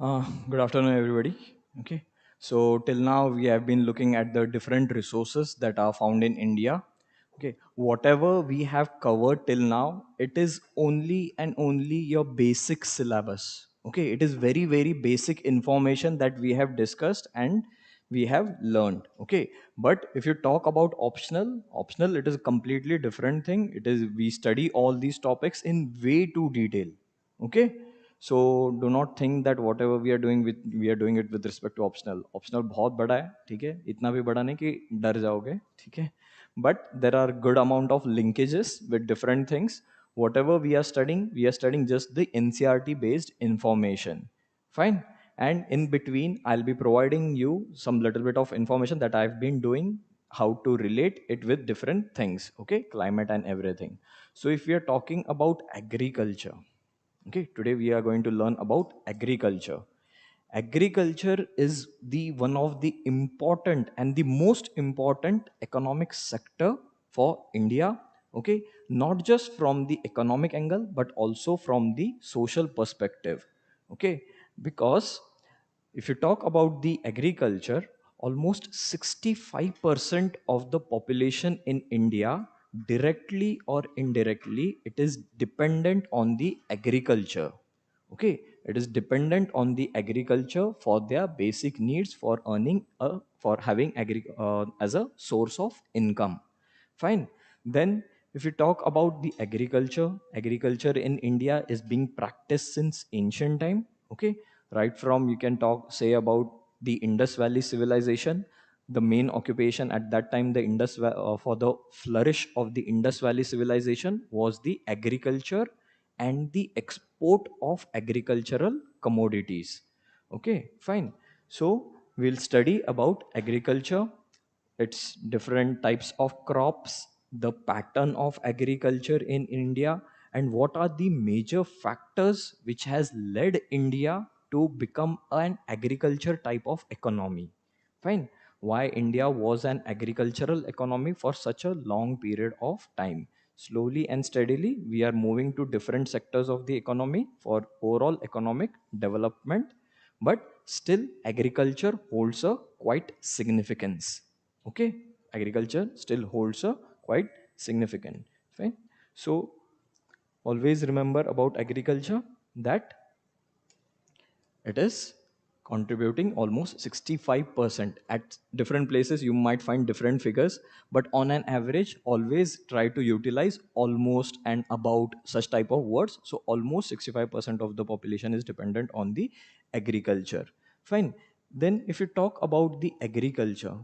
Good afternoon, everybody. Okay, so till now we have been looking at the different resources that are found in India. Okay, whatever we have covered till now, it is only and only your basic syllabus. Okay, it is very, very basic information that we have discussed and we have learned. Okay, but if you talk about optional, it is a completely different thing. It is we study all these topics in way too detail. Okay, so do not think that whatever we are doing it with respect to optional बहुत बड़ा है ठीक है इतना भी बड़ा नहीं कि डर जाओगे ठीक है but there are good amount of linkages with different things. Whatever we are studying just the ncrt based information. Fine. And in between I'll be providing you some little bit of information that I've been doing, how to relate it with different things, okay, climate and everything. So if we are talking about agriculture. Okay, today we are going to learn about agriculture. Agriculture is the one of the important and the most important economic sector for India. Okay, not just from the economic angle, but also from the social perspective. Okay, because if you talk about the agriculture, almost 65% of the population in India, directly or indirectly, it is dependent on the agriculture. Okay, it is dependent on the agriculture for their basic needs, for earning for having as a source of income. Fine. Then if you talk about the agriculture in India is being practiced since ancient time. Okay, right from you can talk say about the Indus Valley civilization. The main occupation at that time, for the flourish of the Indus Valley civilization was the agriculture and the export of agricultural commodities. Okay, fine. So we'll study about agriculture, its different types of crops, the pattern of agriculture in India, and what are the major factors which has led India to become an agriculture type of economy. Fine. Why India was an agricultural economy for such a long period of time. Slowly and steadily, we are moving to different sectors of the economy for overall economic development, but still agriculture holds a quite significance. Okay, agriculture still holds a quite significant. Fine. So always remember about agriculture that it is contributing almost 65%. At different places you might find different figures, but on an average always try to utilize almost and about such type of words. So almost 65% of the population is dependent on the agriculture. Fine. Then if you talk about the agriculture,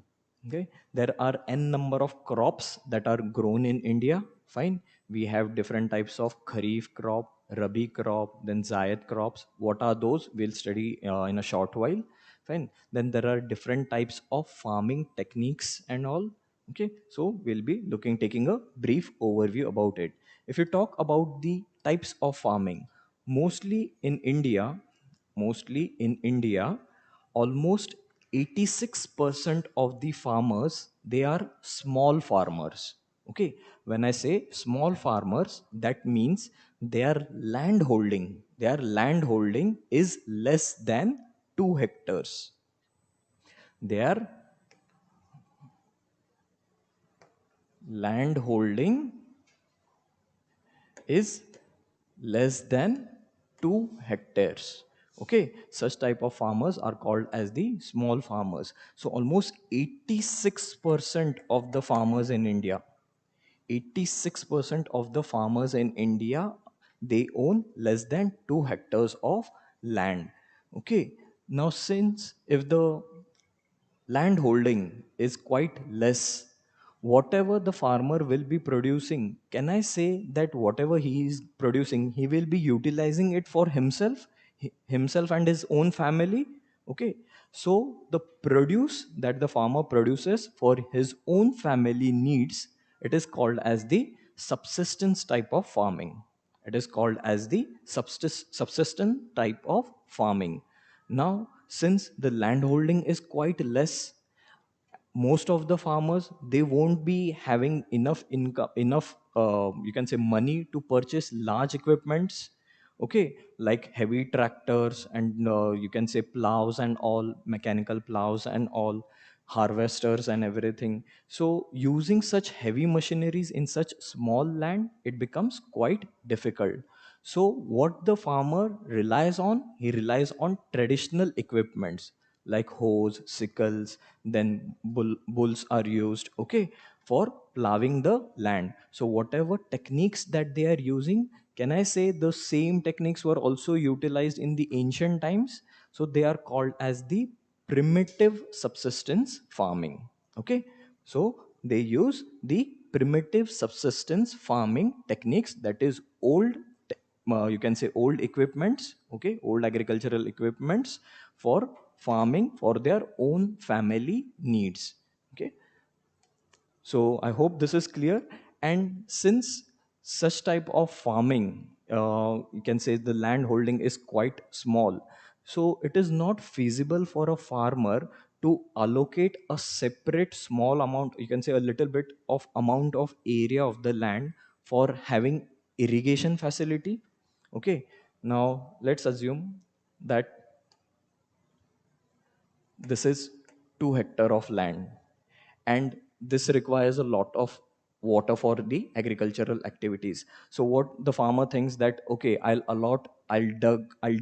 okay, there are n number of crops that are grown in India. Fine. We have different types of kharif crop, rabi crop, then zayed crops. What are those? We'll study in a short while. Fine. Then there are different types of farming techniques and all. Okay, so we'll be looking taking a brief overview about it. If you talk about the types of farming, mostly in india mostly in India, almost 86% of the farmers, they are small farmers. Okay, when I say small farmers, that means their land holding is less than 2 hectares. Their land holding is less than 2 hectares. Okay, such type of farmers are called as the small farmers. So almost 86% of the farmers in India, 86% of the farmers in India, they own less than 2 hectares of land. Okay, now since if the land holding is quite less, whatever the farmer will be producing, can I say that whatever he is producing, he will be utilizing it for himself, himself and his own family? Okay, so the produce that the farmer produces for his own family needs, it is called as the subsistence type of farming. It is called as the subsistence type of farming. Now, since the landholding is quite less, most of the farmers, they won't be having enough income, enough you can say money to purchase large equipments. okay, like heavy tractors and you can say plows and all, mechanical plows and all, harvesters and everything. So using such heavy machineries in such small land, it becomes quite difficult. So what the farmer relies on, he relies on traditional equipments like hoes, sickles, then bulls are used, okay, for plowing the land. So whatever techniques that they are using, can I say the same techniques were also utilized in the ancient times? So they are called as the primitive subsistence farming. Okay, so they use the primitive subsistence farming techniques, that is old, you can say old equipments, okay, old agricultural equipments for farming for their own family needs. Okay, so I hope this is clear. And since such type of farming, you can say the land holding is quite small, so it is not feasible for a farmer to allocate a separate small amount, you can say a little bit of amount of area of the land for having irrigation facility. Okay, now let's assume that this is 2 hectare of land, and this requires a lot of water for the agricultural activities. So what the farmer thinks that, okay, I'll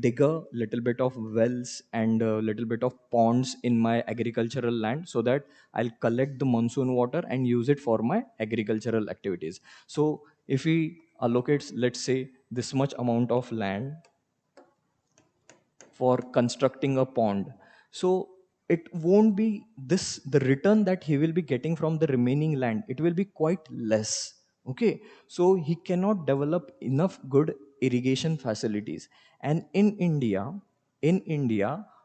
dig a little bit of wells and a little bit of ponds in my agricultural land, so that I'll collect the monsoon water and use it for my agricultural activities. So if he allocates, let's say, this much amount of land for constructing a pond, so it won't be this, the return that he will be getting from the remaining land, it will be quite less. Okay, so he cannot develop enough good irrigation facilities. And in India,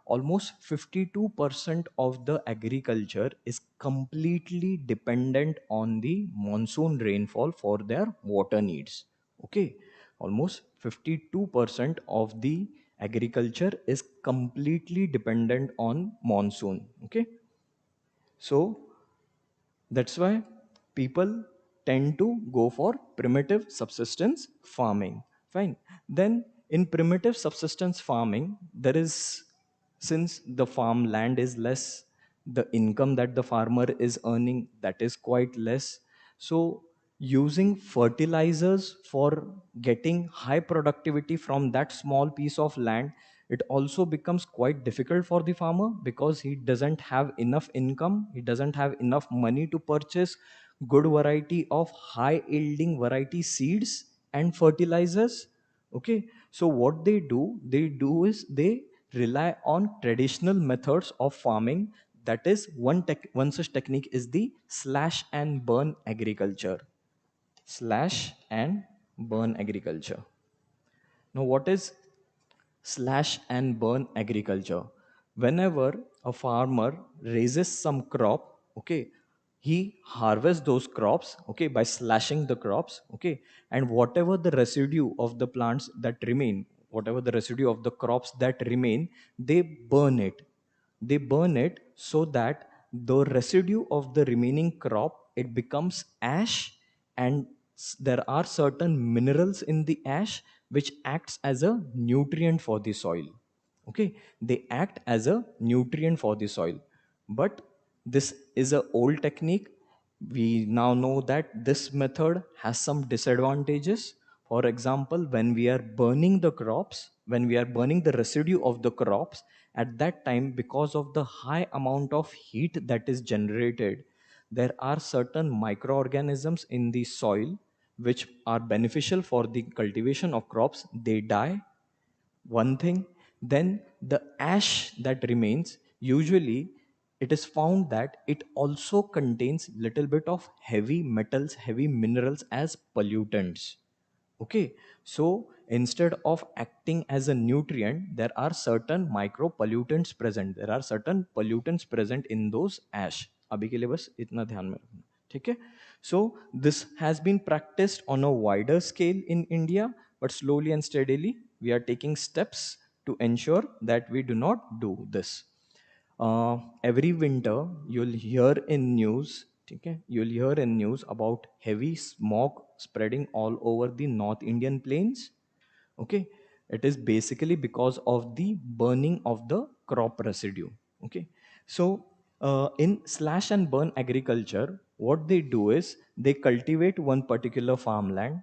almost 52% of the agriculture is completely dependent on the monsoon rainfall for their water needs. Okay, almost 52% of the agriculture is completely dependent on monsoon. Okay, so that's why people tend to go for primitive subsistence farming. Fine. Then in primitive subsistence farming, there is, since the farm land is less, the income that the farmer is earning, that is quite less. So using fertilizers for getting high productivity from that small piece of land, it also becomes quite difficult for the farmer, because he doesn't have enough income, he doesn't have enough money to purchase good variety of high yielding variety seeds and fertilizers. Okay, so what they do is they rely on traditional methods of farming. That is one such technique is the slash and burn agriculture. Slash and burn agriculture. Now, what is slash and burn agriculture? Whenever a farmer raises some crop, okay, he harvests those crops, okay, by slashing the crops, okay, and whatever the residue of the plants that remain, whatever the residue of the crops that remain, they burn it. They burn it so that the residue of the remaining crop, it becomes ash, and there are certain minerals in the ash which acts as a nutrient for the soil. Okay, they act as a nutrient for the soil. But this is a old technique. We now know that this method has some disadvantages. For example, when we are burning the crops, when we are burning the residue of the crops, at that time, because of the high amount of heat that is generated, there are certain microorganisms in the soil which are beneficial for the cultivation of crops, they die. One thing. Then the ash that remains, usually it is found that it also contains little bit of heavy metals, heavy minerals as pollutants. Okay, so instead of acting as a nutrient, there are certain micro pollutants present, there are certain pollutants present in those ash. अभी के लिए बस इतना ध्यान में रखना. ठीक है. So this has been practiced on a wider scale in India, but slowly and steadily we are taking steps to ensure that we do not do this. Every winter you'll hear in news, okay, you'll hear in news about heavy smog spreading all over the North Indian plains. Okay, It is basically because of the burning of the crop residue. Okay, so in slash and burn agriculture, what they do is they cultivate one particular farmland.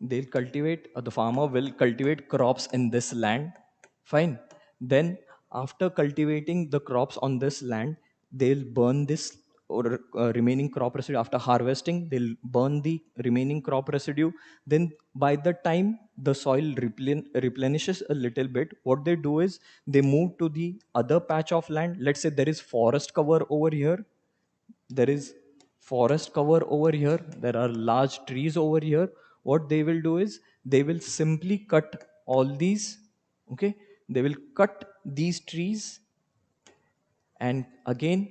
They'll cultivate, the farmer will cultivate crops in this land. Fine. Then after cultivating the crops on this land, they'll burn this or remaining crop residue. After harvesting, they'll burn the remaining crop residue. Then by the time the soil replenishes a little bit, what they do is they move to the other patch of land. Let's say there is forest cover over here, there is forest cover over here, there are large trees over here. What they will do is they will simply cut all these. Okay, they will cut these trees, and again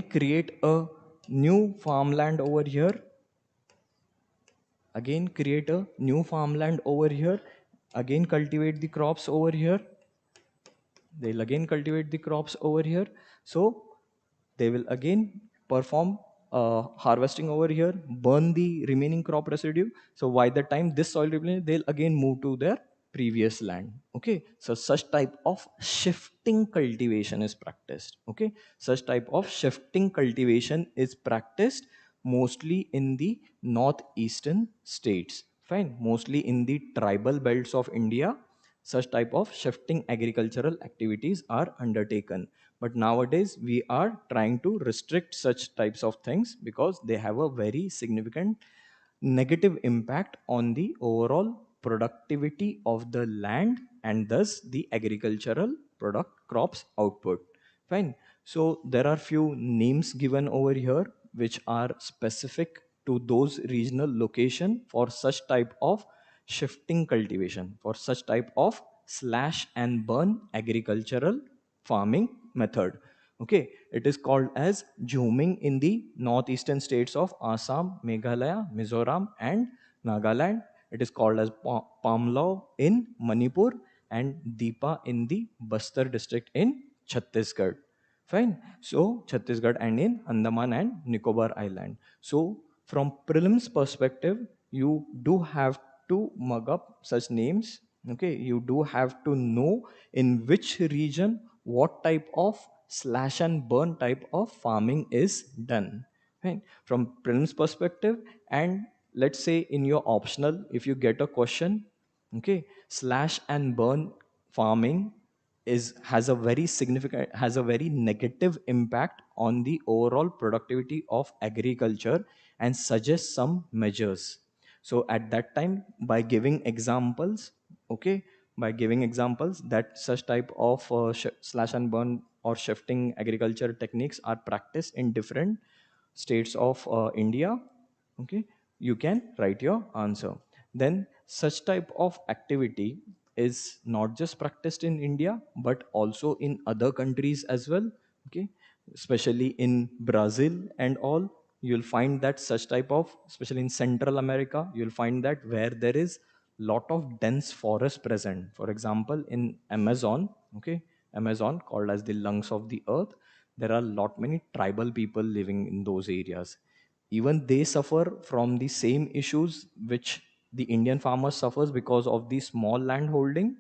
create a new farmland over here, again create a new farmland over here, again cultivate the crops over here, they'll again cultivate the crops over here. So they will again perform harvesting over here, burn the remaining crop residue. So by the time this soil replenishes, they'll again move to their previous land. Okay, so such type of shifting cultivation is practiced. Okay, such type of shifting cultivation is practiced mostly in the northeastern states. Fine, mostly in the tribal belts of India, such type of shifting agricultural activities are undertaken. But nowadays we are trying to restrict such types of things because they have a very significant negative impact on the overall productivity of the land and thus the agricultural product crops output. Fine. So there are few names given over here which are specific to those regional location for such type of shifting cultivation, for such type of slash and burn agricultural farming method. Okay, it is called as Jhuming in the northeastern states of Assam, Meghalaya, Mizoram, and Nagaland. It is called as Pamlaw in Manipur and Deepa in the Bastar district in Chhattisgarh. Fine. So Chhattisgarh and in Andaman and Nicobar Island. So from prelims perspective, you do have to mug up such names. Okay, you do have to know in which region what type of slash and burn type of farming is done. Right? From prelims perspective, and let's say in your optional, if you get a question, okay, slash and burn farming is has a very significant, has a very negative impact on the overall productivity of agriculture and suggests some measures. So at that time, by giving examples, okay, by giving examples that such type of slash and burn or shifting agriculture techniques are practiced in different states of India, okay, you can write your answer. Then such type of activity is not just practiced in India but also in other countries as well. Okay, especially in Brazil and all, you'll find that such type of, especially in Central America, you'll find that where there is lot of dense forest present. For example, in Amazon, okay, Amazon called as the lungs of the earth, there are lot many tribal people living in those areas. Even they suffer from the same issues which the Indian farmer suffers because of the small land holding.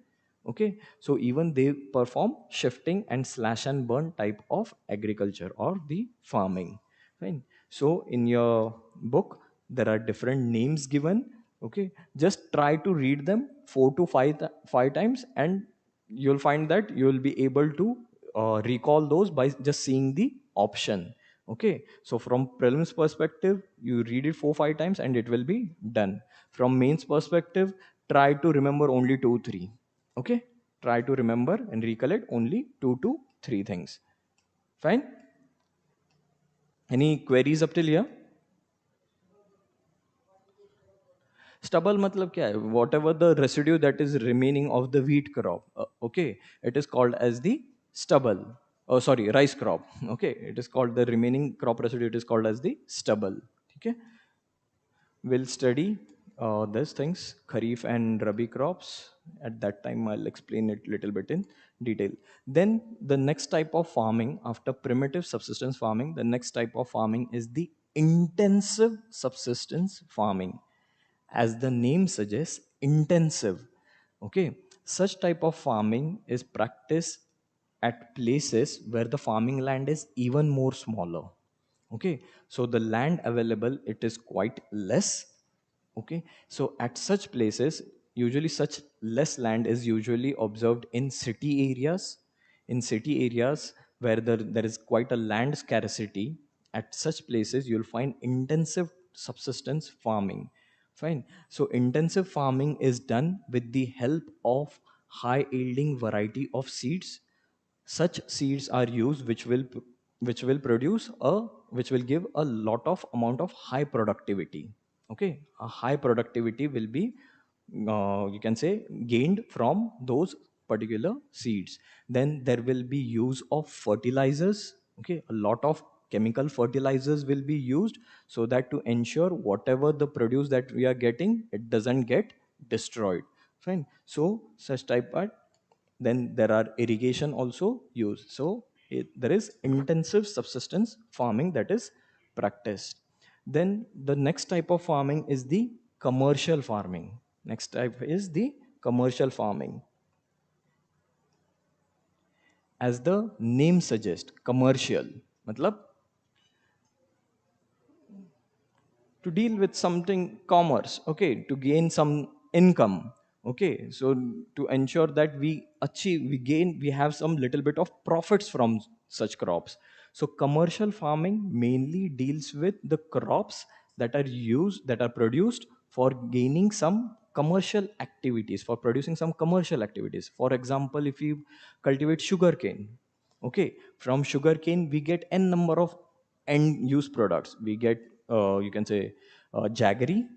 Okay, so even they perform shifting and slash and burn type of agriculture or the farming. Fine. So in your book there are different names given. Okay, just try to read them four to five times, and you'll find that you will be able to recall those by just seeing the option. Okay, so from prelims perspective, you read it 4 5 times and it will be done. From mains perspective, try to remember only 2 3. Okay, try to remember and recollect only 2 to 3 things. Fine. Any queries up till here? Stubble matlab kya hai? Whatever the residue that is remaining of the wheat crop, okay, it is called as the stubble. Oh sorry, rice crop. Okay, it is called the remaining crop residue, it is called as the stubble. Okay, we'll study these things, kharif and rabi crops. At that time I'll explain it little bit in detail. Then the next type of farming after primitive subsistence farming, the next type of farming is the intensive subsistence farming. As the name suggests, intensive. Okay, such type of farming is practiced at places where the farming land is even more smaller. Okay, so the land available, it is quite less. Okay, so at such places, usually such less land is usually observed in city areas. In city areas where there is quite a land scarcity, at such places you'll find intensive subsistence farming. Fine. So intensive farming is done with the help of high yielding variety of seeds. Such seeds are used which will produce a which will give a lot of amount of high productivity. Okay, a high productivity will be you can say gained from those particular seeds. Then there will be use of fertilizers. Okay, a lot of chemical fertilizers will be used so that to ensure whatever the produce that we are getting, it doesn't get destroyed. Fine. So such type are. Then there are irrigation also used. So there is intensive subsistence farming that is practiced. Then the next type of farming is the commercial farming. Next type is the commercial farming. As the name suggests, commercial matlab to deal with something commerce. Okay, to gain some income. Okay, so to ensure that we gain, we have some little bit of profits from such crops. So commercial farming mainly deals with the crops that are produced for gaining some commercial activities, for producing some commercial activities. For example, if you cultivate sugarcane, okay, from sugarcane we get n number of end use products. We get you can say jaggery,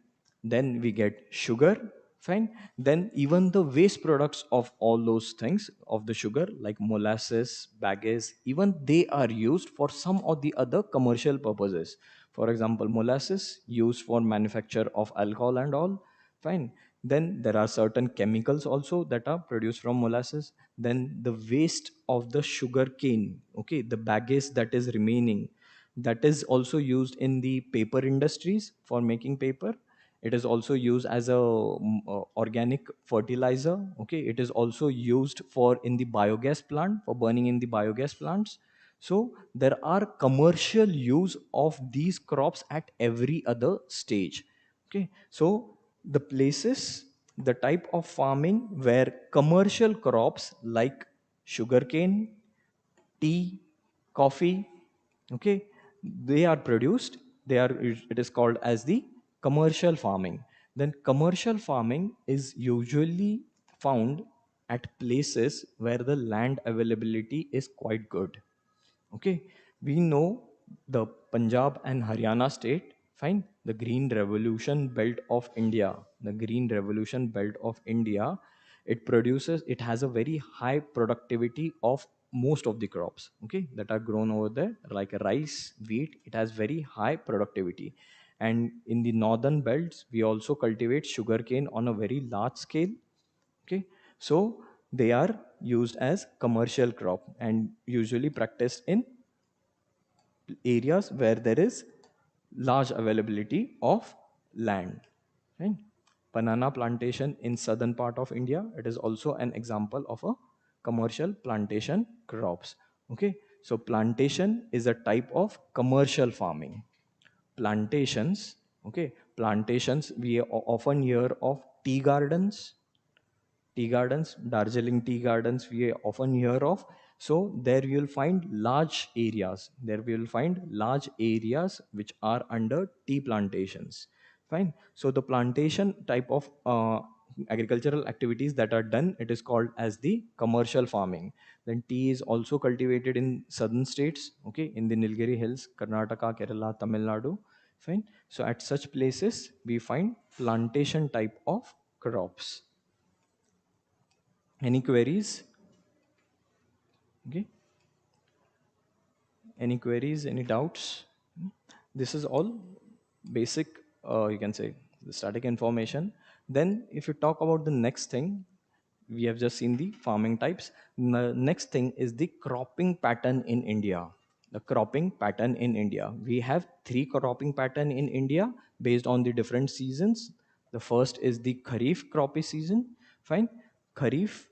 then we get sugar. Fine. Then even the waste products of all those things of the sugar, like molasses, bagasse, even they are used for some or the other commercial purposes. For example, molasses used for manufacture of alcohol and all. Fine. Then there are certain chemicals also that are produced from molasses. Then the waste of the sugar cane, okay, the bagasse that is remaining, that is also used in the paper industries for making paper. It is also used as a organic fertilizer. Okay, it is also used for in the biogas plant, for burning in the biogas plants. So there are commercial use of these crops at every other stage. Okay, so the places, the type of farming where commercial crops like sugarcane, tea, coffee, okay, they are produced. They are. It is called as the commercial farming. Then commercial farming is usually found at places where the land availability is quite good. Okay, we know the Punjab and Haryana state, fine, the green revolution belt of India, the green revolution belt of India, it produces, it has a very high productivity of most of the crops, okay, that are grown over there, like rice, wheat, it has very high productivity. And in the northern belts, we also cultivate sugarcane on a very large scale. Okay, so they are used as commercial crop and usually practiced in areas where there is large availability of land. Right? Banana plantation in southern part of India, it is also an example of a commercial plantation crops. Okay, so plantation is a type of commercial farming. Plantations, okay, plantations, we often hear of tea gardens. Tea gardens, Darjeeling tea gardens, we often hear of. So there you will find large areas. There we will find large areas which are under tea plantations. Fine. So the plantation type of agricultural activities that are done, it is called as the commercial farming. Then tea is also cultivated in southern states. Okay, in the Nilgiri Hills, Karnataka, Kerala, Tamil Nadu. Fine. So at such places we find plantation type of crops. Any queries? Okay. Any queries? Any doubts? This is all basic, you can say, the static information. Then if you talk about the next thing, we have just seen the farming types. The next thing is the cropping pattern in India. The cropping pattern in India, we have three cropping pattern in India based on the different seasons. The first is the kharif cropping season. Fine. Kharif.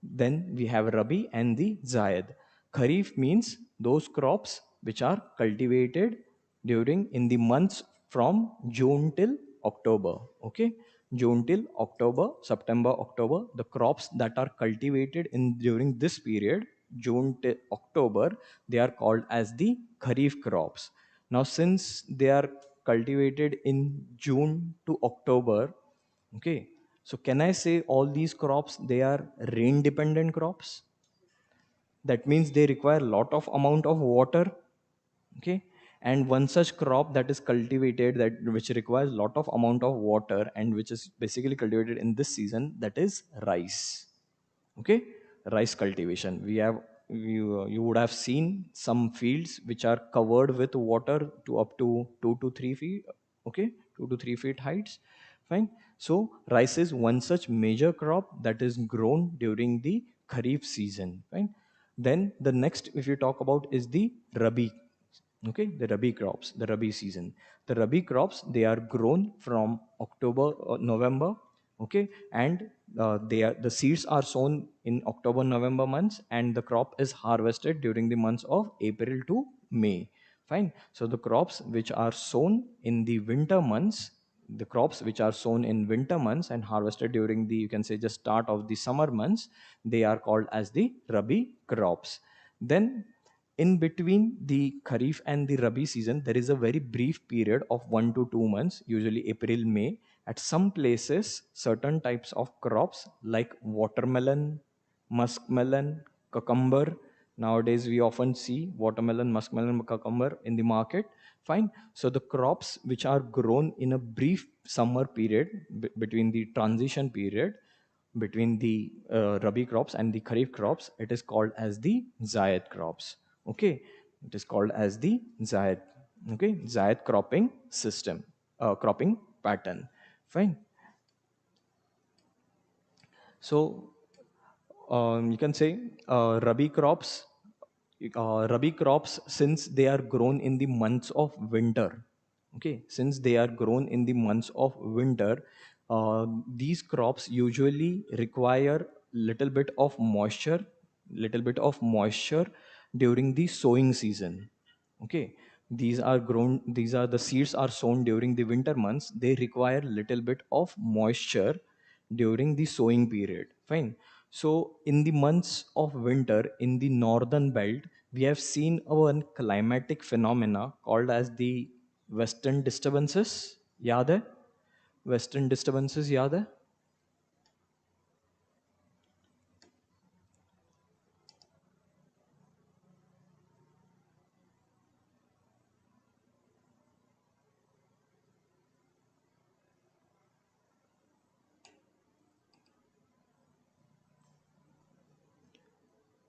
Then we have Rabi and the Zayed. Kharif means those crops which are cultivated during in the months from June till October. Okay, June till October, September, October. The crops that are cultivated in during this period, June till October, they are called as the Kharif crops. Now, since they are cultivated in June to October, okay, so can I say all these crops they are rain dependent crops? That means they require a lot of amount of water. Okay, and one such crop that is cultivated that which requires lot of amount of water and which is basically cultivated in this season, that is rice. Okay, rice cultivation. We have you would have seen some fields which are covered with water to up to 2 to 3 feet. Okay, 2 to 3 feet heights. Fine. So rice is one such major crop that is grown during the kharif season. Fine. Then the next, if you talk about, is the rabi. Okay, the rabi crops, the rabi season. The rabi crops, they are grown from October, November. Okay, and the seeds are sown in October, November months, and the crop is harvested during the months of April to May. Fine. So the crops which are sown in the winter months, the crops which are sown in winter months and harvested during the, you can say, just start of the summer months, they are called as the rabi crops. Then in between the kharif and the rabi season, there is a very brief period of 1 to 2 months, usually April, May. At some places, certain types of crops like watermelon, muskmelon, cucumber. Nowadays, we often see watermelon, muskmelon, cucumber in the market. Fine. So the crops which are grown in a brief summer period between the transition period between the rabi crops and the kharif crops, it is called as the zayed crops. Okay, it is called as the zayed. Okay, zayed cropping system, cropping pattern. Fine. So you can say rabi crops, since they are grown in the months of winter. Okay, since they are grown in the months of winter, these crops usually require little bit of moisture during the sowing season. Okay, these are the seeds are sown during the winter months. They require little bit of moisture during the sowing period. Fine. So in the months of winter in the northern belt, we have seen a climatic phenomena called as the western disturbances. याद है? Western disturbances याद है?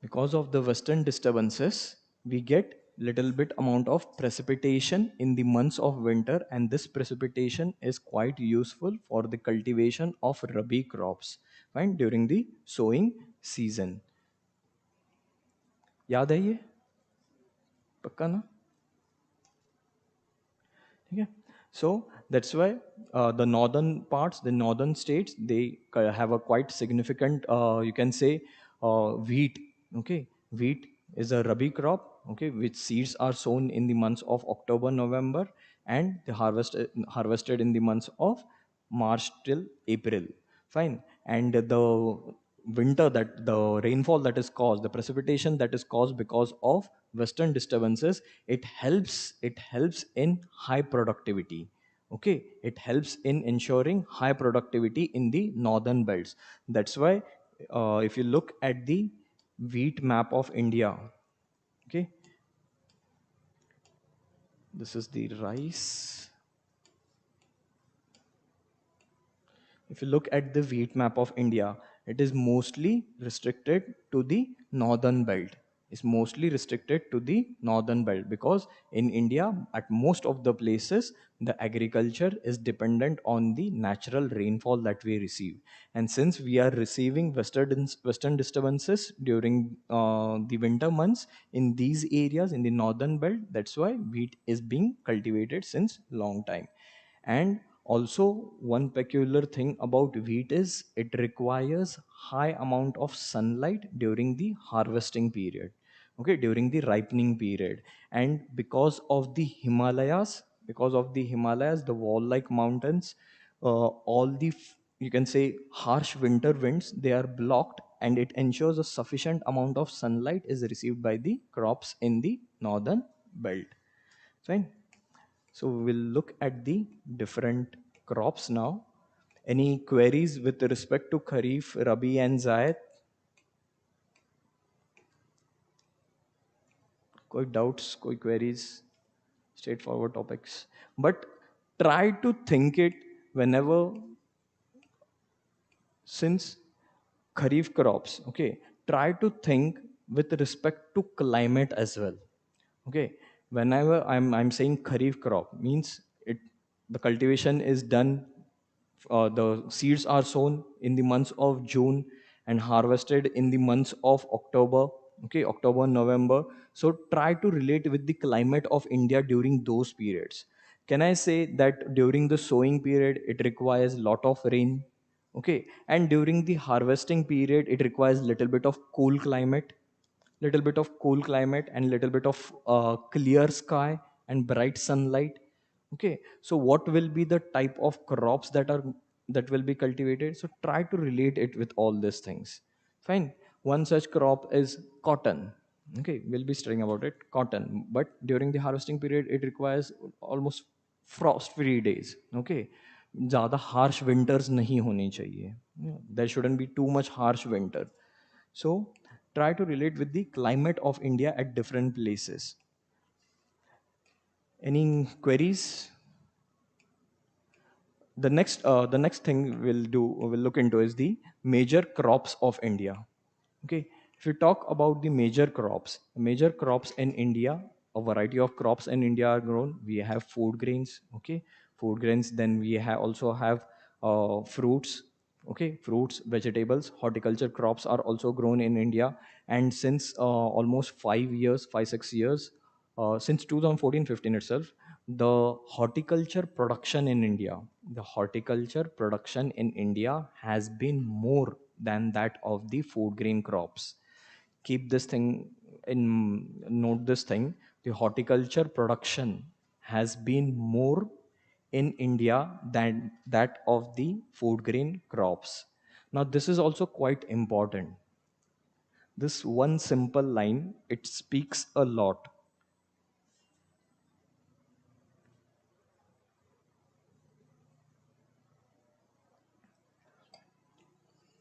Because of the western disturbances, we get little bit amount of precipitation in the months of winter, and this precipitation is quite useful for the cultivation of rabi crops, fine, during the sowing season. याद है ये? पक्का ना? ठीक है. So that's why the northern parts, the northern states, they have a quite significant, you can say, wheat. Okay, wheat is a rabi crop. Okay, which seeds are sown in the months of October, November, and the harvested in the months of March till April. Fine. And the winter, that the rainfall that is caused, the precipitation that is caused because of western disturbances, it helps in high productivity. Okay, it helps in ensuring high productivity in the northern belts. That's why if you look at the wheat map of India, okay, this is the rice. If you look at the wheat map of India, it is mostly restricted to the northern belt. is mostly restricted to the northern belt, because in India at most of the places the agriculture is dependent on the natural rainfall that we receive. And since we are receiving western disturbances during the winter months in these areas in the northern belt, that's why wheat is being cultivated since long time. And also one peculiar thing about wheat is it requires high amount of sunlight during the harvesting period, okay, during the ripening period. And because of the Himalayas, the wall like mountains, all the you can say harsh winter winds, they are blocked, and it ensures a sufficient amount of sunlight is received by the crops in the northern belt. Fine. So we'll look at the different crops now. Any queries with respect to Kharif, Rabi, and Zaid? Koi doubts, koi queries, straightforward topics. But try to think it whenever, since Kharif crops, okay, try to think with respect to climate as well. Okay, whenever I'm saying Kharif crop means it, the cultivation is done, the seeds are sown in the months of June and harvested in the months of October, okay, October, November. So try to relate with the climate of India during those periods. Can I say that during the sowing period it requires lot of rain, okay, and during the harvesting period it requires little bit of cool climate, little bit of cool climate and little bit of clear sky and bright sunlight. Okay, so what will be the type of crops that will be cultivated? So try to relate it with all these things. Fine. One such crop is cotton. Okay, we'll be studying about it, cotton. But during the harvesting period it requires almost frost free days. Okay, ज़्यादा harsh winters नहीं होनी चाहिए. There shouldn't be too much harsh winter. So try to relate with the climate of India at different places. Any queries? The next thing we'll look into is the major crops of India. Okay, if you talk about the major crops in India, a variety of crops in India are grown. We have food grains, okay, food grains. Then we also have fruits, okay, fruits, vegetables, horticulture crops are also grown in India. And since almost 5 years, 5 6 years, since 2014-15 itself, the horticulture production in India, the horticulture production in India has been more than that of the food grain crops. Keep this thing in note this thing. The horticulture production has been more in India than that of the food grain crops. Now this is also quite important. This one simple line, it speaks a lot.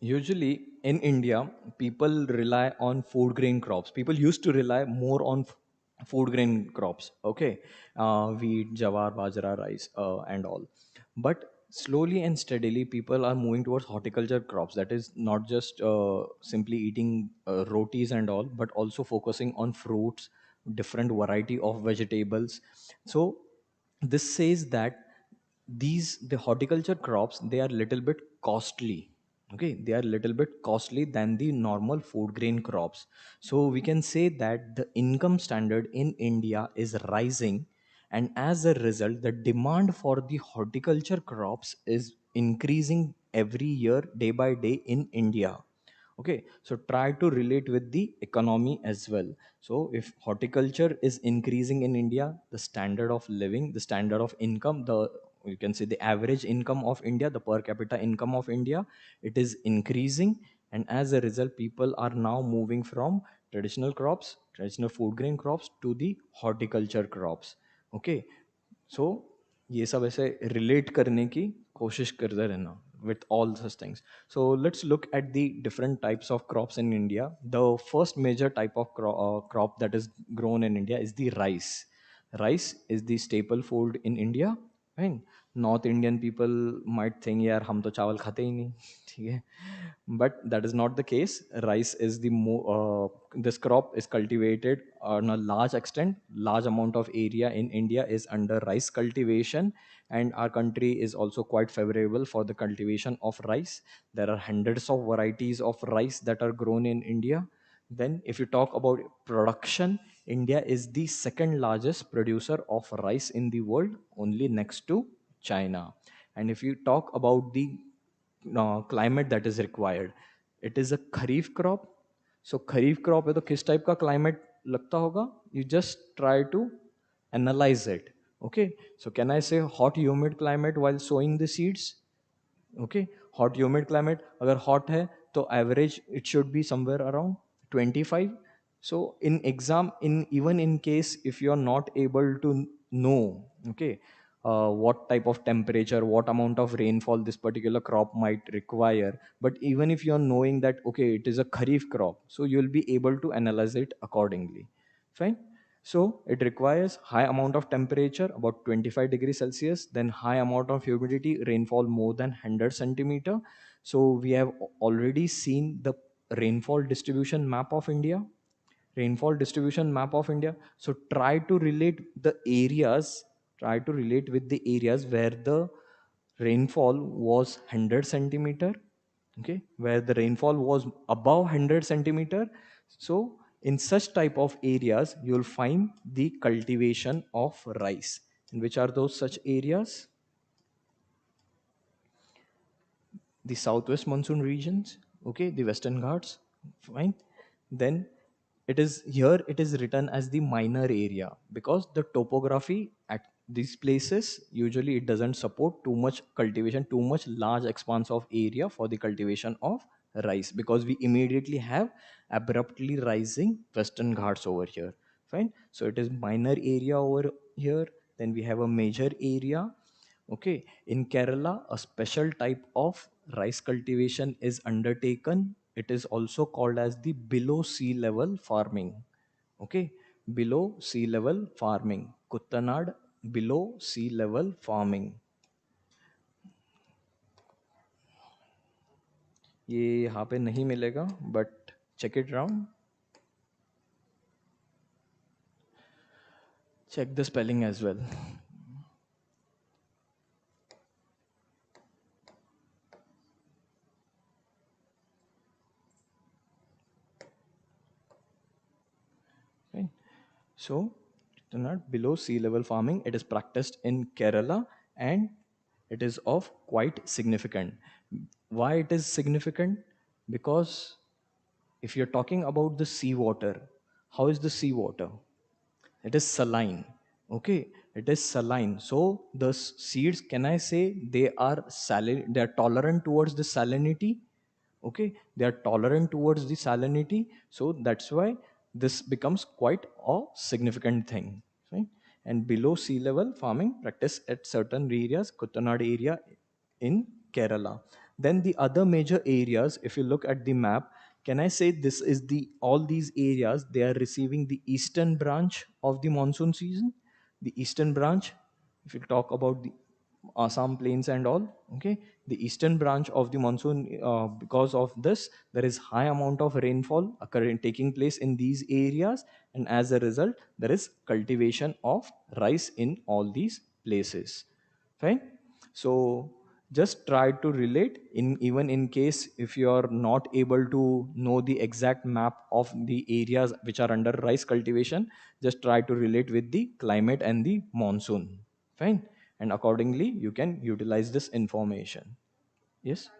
Usually in India, people rely on food grain crops. People used to rely more on food grain crops, okay, wheat, jawar, bajra, rice, and all. But slowly and steadily people are moving towards horticulture crops, that is not just simply eating rotis and all, but also focusing on fruits, different variety of vegetables. So this says that the horticulture crops, they are little bit costly. Okay, they are little bit costly than the normal food grain crops. So we can say that the income standard in India is rising, and as a result the demand for the horticulture crops is increasing every year, day by day, in India. Okay, so try to relate with the economy as well. So if horticulture is increasing in India, the standard of living, the standard of income, the, you can say, the average income of India, the per capita income of India, it is increasing. And as a result people are now moving from traditional crops, traditional food grain crops, to the horticulture crops. Okay, सो ये सब ऐसे relate करने की कोशिश करते रहना with all such things. So let's look at the different types of crops in India. The first major type of crop that is grown in India is the rice. Rice is the staple food in India, right? North Indian people might think यार हम तो चावल खाते ही नहीं, ठीक है, but that is not the case. Rice is the this crop is cultivated on a large extent. Large amount of area in India is under rice cultivation, and our country is also quite favorable for the cultivation of rice. There are hundreds of varieties of rice that are grown in India. Then if you talk about production, India is the second largest producer of rice in the world, only next to China. And if you talk about the climate that is required, it is a kharif crop. So kharif crop है तो किस type का climate लगता होगा? You just try to analyze it. Okay, so can I say hot humid climate while sowing the seeds? Okay, hot humid climate, अगर hot है तो average it should be somewhere around 25. So in exam, in even in case if you are not able to know, okay, what type of temperature, what amount of rainfall this particular crop might require, but even if you are knowing that okay it is a kharif crop, so you will be able to analyze it accordingly. Fine. So it requires high amount of temperature, about 25 degrees Celsius, then high amount of humidity, rainfall more than 100 centimeter. So we have already seen the rainfall distribution map of India. Rainfall distribution map of India. So try to relate the areas, try to relate with the areas where the rainfall was 100 centimeter, okay, where the rainfall was above 100 centimeter. So in such type of areas you will find the cultivation of rice. And which are those such areas? The southwest monsoon regions, okay, the western ghats, fine. Then it is here, it is written as the minor area because the topography at these places usually it doesn't support too much cultivation, too much large expanse of area for the cultivation of rice, because we immediately have abruptly rising western ghats over here. Fine, so it is minor area over here. Then we have a major area. Okay, in Kerala, a special type of rice cultivation is undertaken. It is also called as the below sea level farming. Okay, below sea level farming. Kuttanad below sea level farming. ये यहाँ पे नहीं मिलेगा, but check it around. Check the spelling as well. Right. So, not below sea level farming, it is practiced in Kerala and it is of quite significant. Why it is significant? Because if you're talking about the seawater, how is the seawater? It is saline. Okay, it is saline. So the seeds, can I say they are they are tolerant towards the salinity? Okay, they are tolerant towards the salinity, so that's why this becomes quite a significant thing, right? And below sea level farming practice at certain areas, Kuttanad area in Kerala. Then the other major areas, if you look at the map, can I say this is the all these areas they are receiving the eastern branch of the monsoon season. The eastern branch, if you talk about the Assam plains and all, okay, the eastern branch of the monsoon, because of this, there is high amount of rainfall occurring taking place in these areas, and as a result, there is cultivation of rice in all these places. Fine. So just try to relate in, even in case if you are not able to know the exact map of the areas which are under rice cultivation, just try to relate with the climate and the monsoon. Fine, and accordingly you can utilize this information. Yes,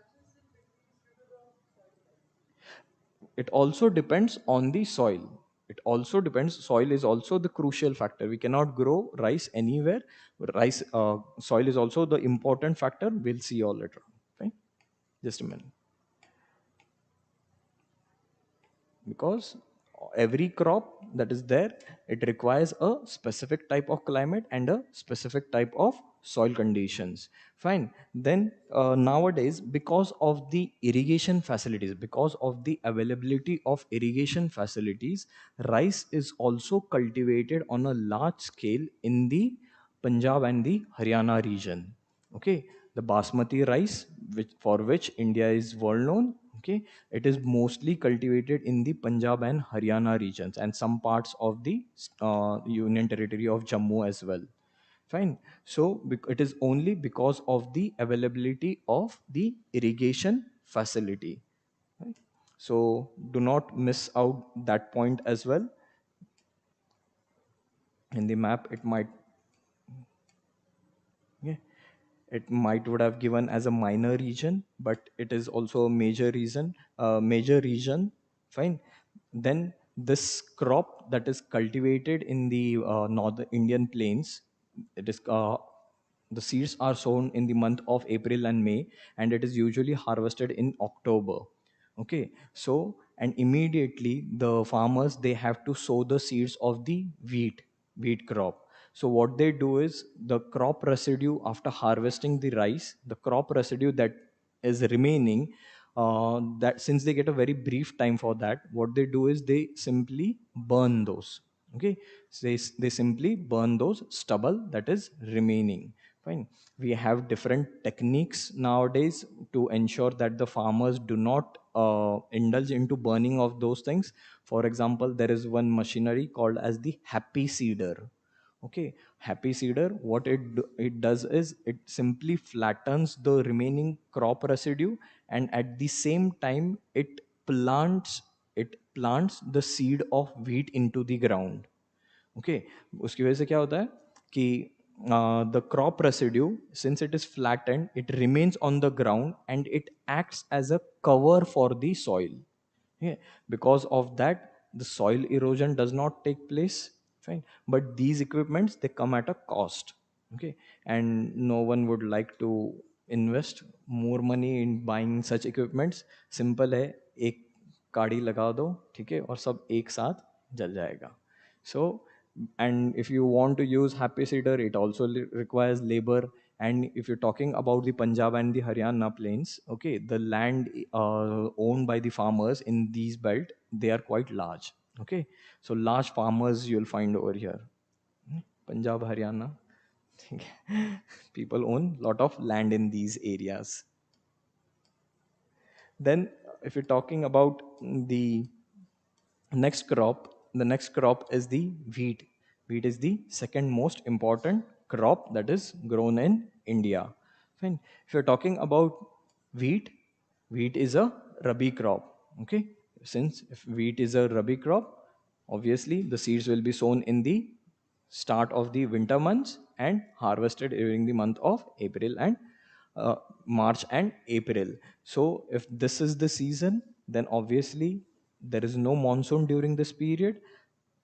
it also depends on the soil. It also depends, soil is also the crucial factor. We cannot grow rice anywhere. Rice, soil is also the important factor. We'll see all later. Fine, just a minute. Because every crop that is there, it requires a specific type of climate and a specific type of soil conditions. Fine. Then nowadays, because of the irrigation facilities, because of the availability of irrigation facilities, rice is also cultivated on a large scale in the Punjab and the Haryana region. Okay, the basmati rice, for which India is world known. Okay, it is mostly cultivated in the Punjab and Haryana regions and some parts of the Union Territory of Jammu as well. Fine. So it is only because of the availability of the irrigation facility. Right? So do not miss out that point as well. In the map, it might, yeah, it might would have given as a minor region, but it is also a major region. Fine. Then this crop that is cultivated in the northern Indian plains, it is the seeds are sown in the month of April and May, and it is usually harvested in October. Okay, so and immediately the farmers they have to sow the seeds of the wheat crop. So what they do is the crop residue after harvesting the rice, the crop residue that is remaining, that since they get a very brief time for that, what they do is they simply burn those. Okay, so they simply burn those stubble that is remaining. Fine. We have different techniques nowadays to ensure that the farmers do not indulge into burning of those things. For example, there is one machinery called as the happy seeder. Okay, happy seeder, what it does is it simply flattens the remaining crop residue, and at the same time plants it plants the seed of wheat into the ground. Okay, उसकी वजह से क्या होता है कि the crop residue, since it is flattened, it remains on the ground and it acts as a cover for the soil. Yeah, because of that, the soil erosion does not take place. Fine, but these equipments they come at a cost. Okay, and no one would like to invest more money in buying such equipments. Simple है, एक काड़ी लगा दो, ठीक है, और सब एक साथ जल जाएगा. So, and if you want to use happy seeder, it also requires labor. And if you're talking about the Punjab and the Haryana plains, okay, the land owned by the farmers in these belt, they are quite large. Okay, so large farmers you'll find over here. Punjab, Haryana, people own lot of land in these areas. Then if you're talking about the next crop is the wheat is the second most important crop that is grown in India. Fine. If you're talking about wheat, wheat is a rabi crop. Okay, since if wheat is a rabi crop, obviously the seeds will be sown in the start of the winter months and harvested during the month of April and March and April. So if this is the season, then obviously there is no monsoon during this period.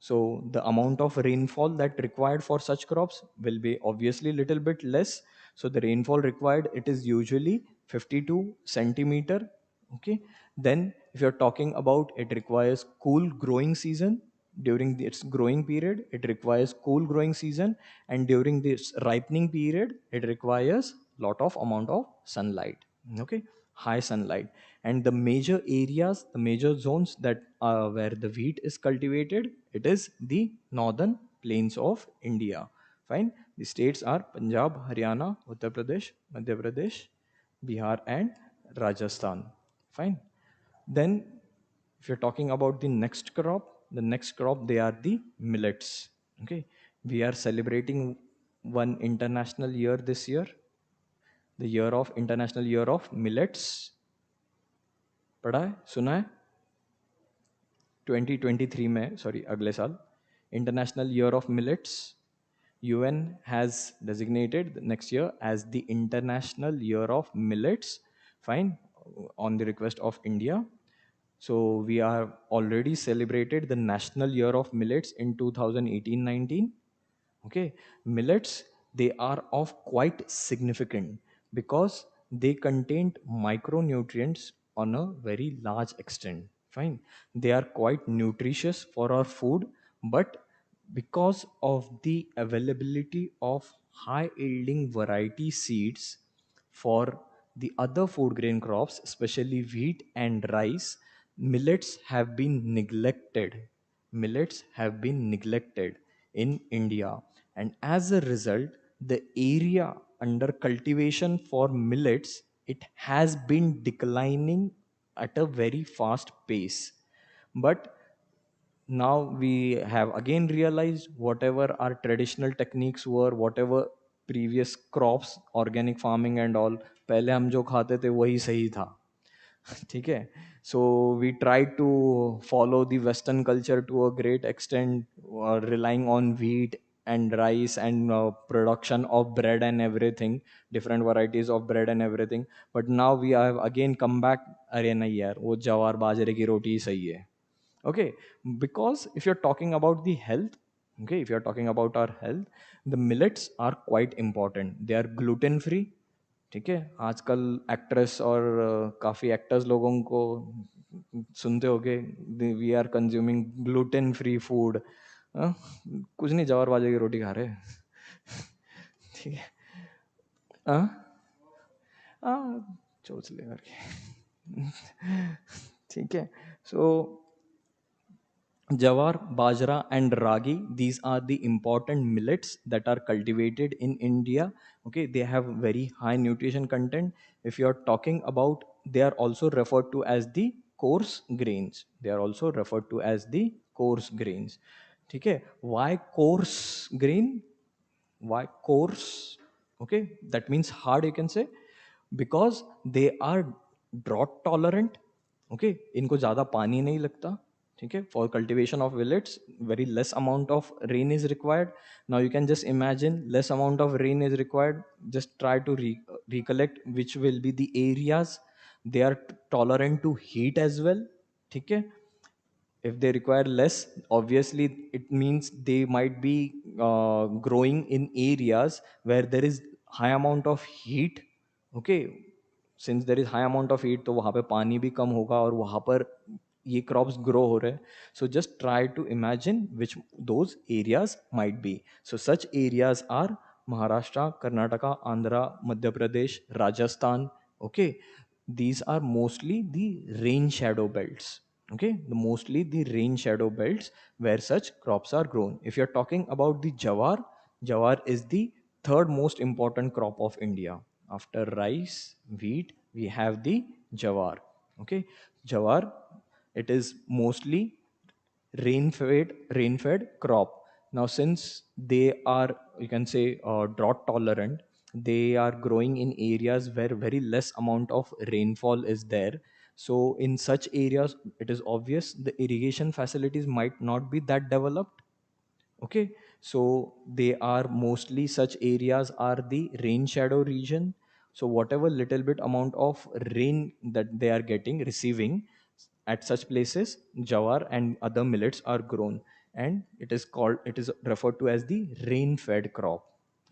So the amount of rainfall that required for such crops will be obviously little bit less. So the rainfall required, it is usually 52 centimeter. Okay, then if you're talking about, it requires cool growing season. During its growing period it requires cool growing season, and during this ripening period it requires lot of amount of sunlight. Okay, high sunlight. And the major areas, the major zones that where the wheat is cultivated, it is the northern plains of India. Fine. The states are Punjab, Haryana, Uttar Pradesh, Madhya Pradesh, Bihar and Rajasthan. Fine. Then if you're talking about the next crop they are the millets. Okay, we are celebrating one international year this year, the international year of millets. पढ़ा है, सुना है? 2023 में, sorry अगले साल, international year of millets. UN has designated the next year as the International Year of Millets. Fine, on the request of India. So we are already celebrated the National Year of Millets in 2018-19. Okay, millets, they are of quite significant because they contain micronutrients on a very large extent. Fine, they are quite nutritious for our food, but because of the availability of high yielding variety seeds for the other food grain crops, especially wheat and rice, millets have been neglected. Millets have been neglected in India, and as a result, the area under cultivation for millets, it has been declining at a very fast pace. But now we have again realized whatever our traditional techniques were, whatever previous crops, organic farming and all, पहले हम जो खाते थे वही सही था. ठीक है. So we try to follow the western culture to a great extent, relying on wheat and rice and production of bread and everything, different varieties of bread and everything. But now we have again come back, अरे नहीं यार वो जवार बाजरे की रोटी ही सही है. Okay, because if you're talking about the health, okay, if you're talking about our health, the millets are quite important. They are gluten free. ठीक है. आजकल एक्ट्रेस और काफ़ी एक्टर्स लोगों को सुनते होगे, we are consuming gluten free food. कुछ नहीं, जवार बाजरे की रोटी खा रहे हैं. ठीक है. हाँ हाँ, चोचले करके. ठीक है. सो Jawar, Bajra, and Ragi, these are the important millets that are cultivated in India. Okay, they have very high nutrition content. If you are talking about, they are also referred to as the coarse grains. They are also referred to as the coarse grains. Okay, why coarse grain? Why coarse? Okay, that means hard, you can say, because they are drought tolerant. Okay, इनको ज़्यादा पानी नहीं लगता. ठीक है. For cultivation of millets, very less amount of rain is required. Now you can just imagine less amount of rain is required. Just try to recollect which will be the areas they are tolerant to heat as well. ठीक है. If they require less, obviously it means they might be growing in areas where there is high amount of heat. Okay, since there is high amount of heat, तो वहाँ पे पानी भी कम होगा और वहाँ पर ये crops grow हो रहे हैं. So just try to imagine which those areas might be. So such areas are Maharashtra, Karnataka, Andhra, Madhya Pradesh, Rajasthan. Okay, these are mostly the rain shadow belts. Okay, mostly the rain shadow belts where such crops are grown. If you're talking about the jawar, jawar is the third most important crop of India. After rice, wheat, we have the jawar. Okay, jawar, it is mostly rain fed crop. Now since they are, you can say, drought tolerant, they are growing in areas where very less amount of rainfall is there. So in such areas, it is obvious the irrigation facilities might not be that developed. Okay, so they are mostly, such areas are the rain shadow region. So whatever little bit amount of rain that they are getting, receiving, at such places jawar and other millets are grown, and it is referred to as the rain fed crop.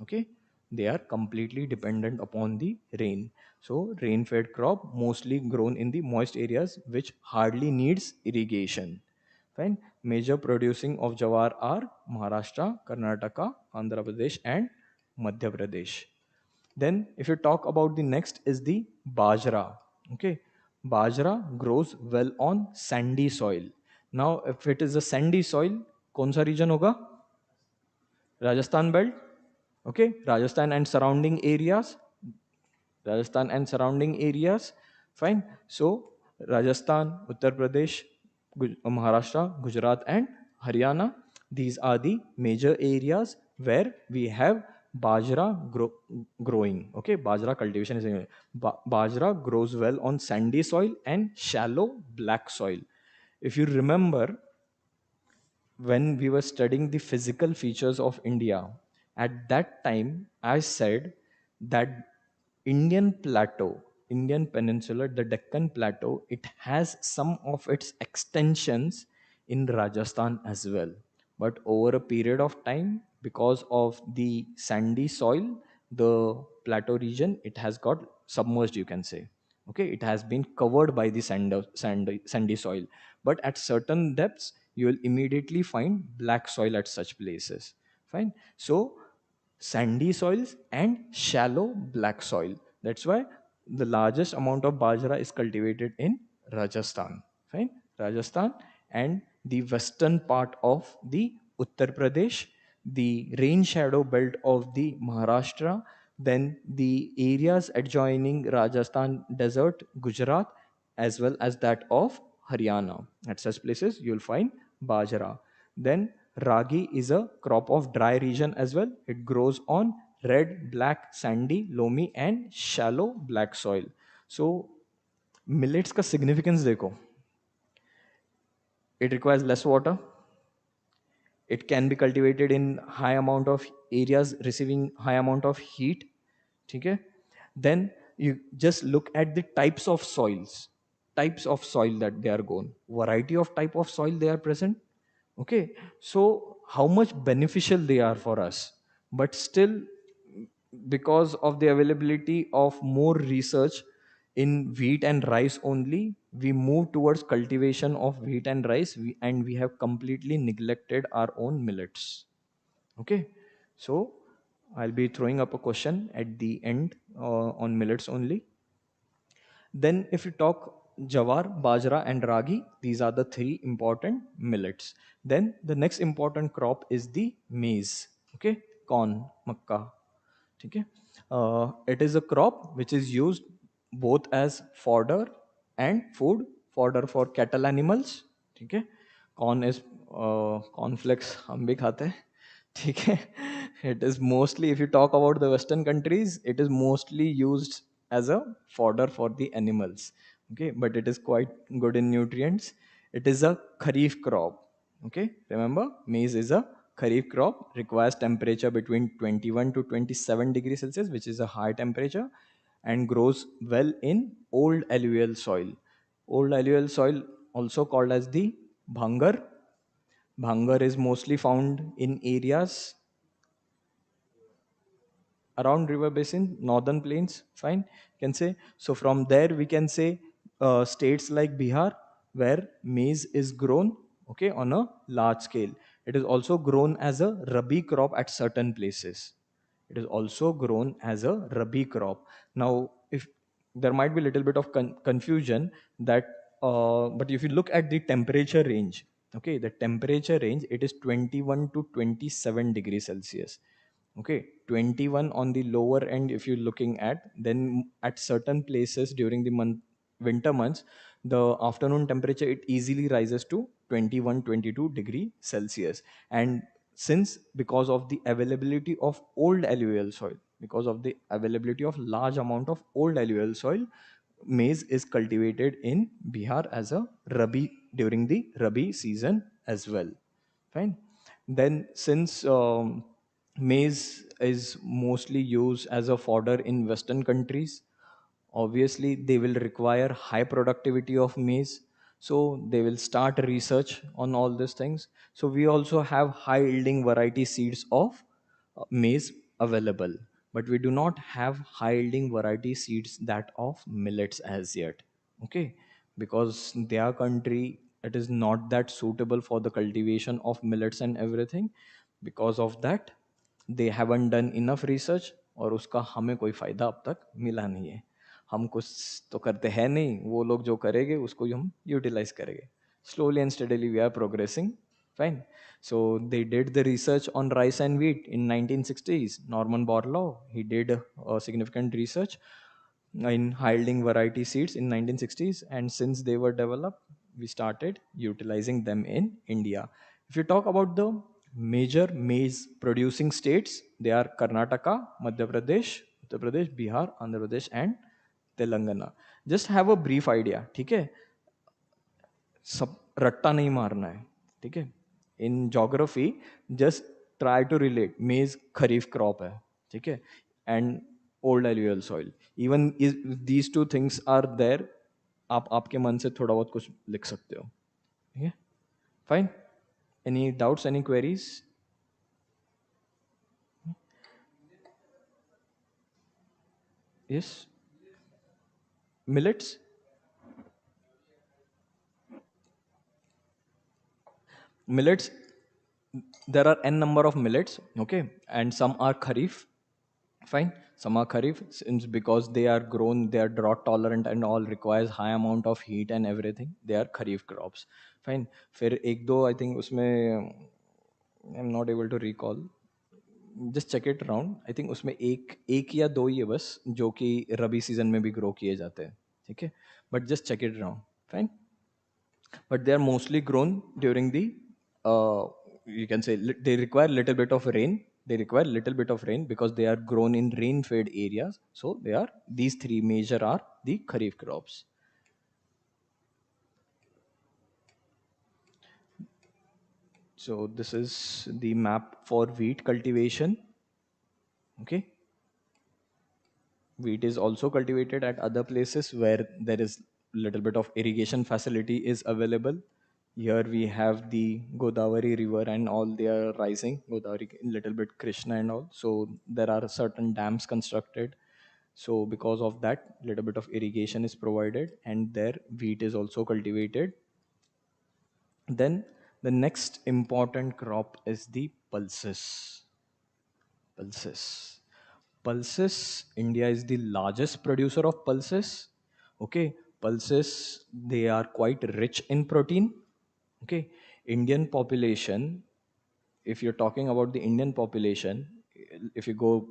Okay, they are completely dependent upon the rain. So rain fed crop mostly grown in the moist areas which hardly needs irrigation. Fine. Major producing of jawar are Maharashtra, Karnataka, Andhra Pradesh, and Madhya Pradesh. Then, if you talk about the next, is the bajra. Okay, bajra grows well on sandy soil. Now, if it is a sandy soil, कौन सा region होगा? Rajasthan belt. Okay, Rajasthan and surrounding areas. Rajasthan and surrounding areas. Fine. So, Rajasthan, Uttar Pradesh, Maharashtra, Gujarat, and Haryana. These are the major areas where we have growing. Okay, bajra cultivation is bajra grows well on sandy soil and shallow black soil. If you remember, when we were studying the physical features of India, at that time I said that Indian plateau, Indian peninsula, the Deccan plateau, it has some of its extensions in Rajasthan as well. But over a period of time, because of the sandy soil, the plateau region, it has got submerged, you can say. Okay, it has been covered by the sandy soil. But at certain depths, you will immediately find black soil at such places. Fine. So sandy soils and shallow black soil. That's why the largest amount of bajra is cultivated in Rajasthan. Fine. Rajasthan and the western part of the Uttar Pradesh. the rain shadow belt of the Maharashtra, then the areas adjoining Rajasthan desert, Gujarat, as well as that of Haryana. At such places, you'll find Bajra. Then Ragi is a crop of dry region as well. It grows on red, black, sandy, loamy, and shallow black soil. So millets का significance देखो. It requires less water. It can be cultivated in high amount of areas receiving high amount of heat. Okay? Then you just look at the types of soil that they are grown, variety of type of soil they are present. Okay, so how much beneficial they are for us, but still, because of the availability of more research in wheat and rice only, we move towards cultivation of wheat and rice, and we have completely neglected our own millets. Okay, so I'll be throwing up a question at the end on millets only. Then, if you talk jawar, bajra, and ragi, these are the three important millets. Then, the next important crop is the maize. Okay, corn, makka. Okay, it is a crop which is used both as fodder and food. Fodder for cattle animals. Okay, corn is cornflakes हम भी खाते हैं. ठीक है. It is mostly, if you talk about the western countries, it is mostly used as a fodder for the animals. Okay, but it is quite good in nutrients. It is a kharif crop. Okay, remember, maize is a kharif crop, requires temperature between 21 to 27 degrees Celsius, which is a high temperature, and grows well in old alluvial soil. Old alluvial soil, also called as the bhangar. Bhangar is mostly found in areas around river basin, northern plains, fine, can say. So from there we can say states like Bihar, where maize is grown, okay, on a large scale. It is also grown as a rabi crop at certain places. It is also grown as a rabi crop. Now, if there might be a little bit of confusion that but if you look at the temperature range, okay, the temperature range, it is 21 to 27 degrees Celsius. Okay, 21 on the lower end if you're looking at. Then at certain places during the winter months, the afternoon temperature, it easily rises to 21, 22 degree Celsius. And since, because of the availability of old alluvial soil, because of the availability of large amount of old alluvial soil, maize is cultivated in Bihar as a rabi, during the rabi season as well. Fine. Then, since maize is mostly used as a fodder in Western countries, obviously they will require high productivity of maize. So they will start research on all these things. So we also have high yielding variety seeds of maize available, but we do not have high yielding variety seeds that of millets as yet. Okay, because their country, it is not that suitable for the cultivation of millets and everything. Because of that, they haven't done enough research, और उसका हमें कोई फायदा अब तक मिला नहीं है. हम कुछ तो करते हैं नहीं, वो लोग जो करेंगे उसको ही हम यूटिलाइज करेंगे. Slowly and steadily we are progressing. Fine. So they did the research on rice and wheat in 1960s. Norman Borlaug, he did a significant research in yielding variety seeds in 1960s, and since they were developed, we started utilizing them in India. If you talk about the major maize producing states, they are Karnataka, Madhya Pradesh, Uttar Pradesh, Bihar, Andhra Pradesh, and Telangana. Just have a brief idea, ठीक है? सब रट्टा नहीं मारना है, ठीक है? In geography, just try to relate maize kharif crop है, ठीक है, and old alluvial soil. Even these two things are there, आप आपके मन से थोड़ा बहुत कुछ लिख सकते हो. ठीक है, fine. Any doubts, any queries? Yes. Millets. Millets, there are n number of millets, okay, and some are kharif. Fine, some are kharif, since because they are grown, they are drought tolerant and all, requires high amount of heat and everything, they are kharif crops. Fine. फिर एक दो I think उसमें I'm not able to recall. Just check it around. I think उसमें एक एक या दो ही है बस जो कि रबी सीजन में भी ग्रो किए जाते हैं. ठीक है, but just check it around. Fine. But they are mostly grown during the uh, you can say they require little bit of rain. They require little bit of rain because they are grown in rain fed areas. So they are, these three major are the kharif crops. So this is the map for wheat cultivation. Okay, wheat is also cultivated at other places where there is little bit of irrigation facility is available. Here we have the Godavari river and all, they are rising, Godavari, little bit Krishna and all. So there are certain dams constructed. So because of that, little bit of irrigation is provided and there wheat is also cultivated. Then the next important crop is the pulses. Pulses. Pulses, India is the largest producer of pulses. Okay, pulses, they are quite rich in protein. Okay, Indian population, if you're talking about the Indian population, if you go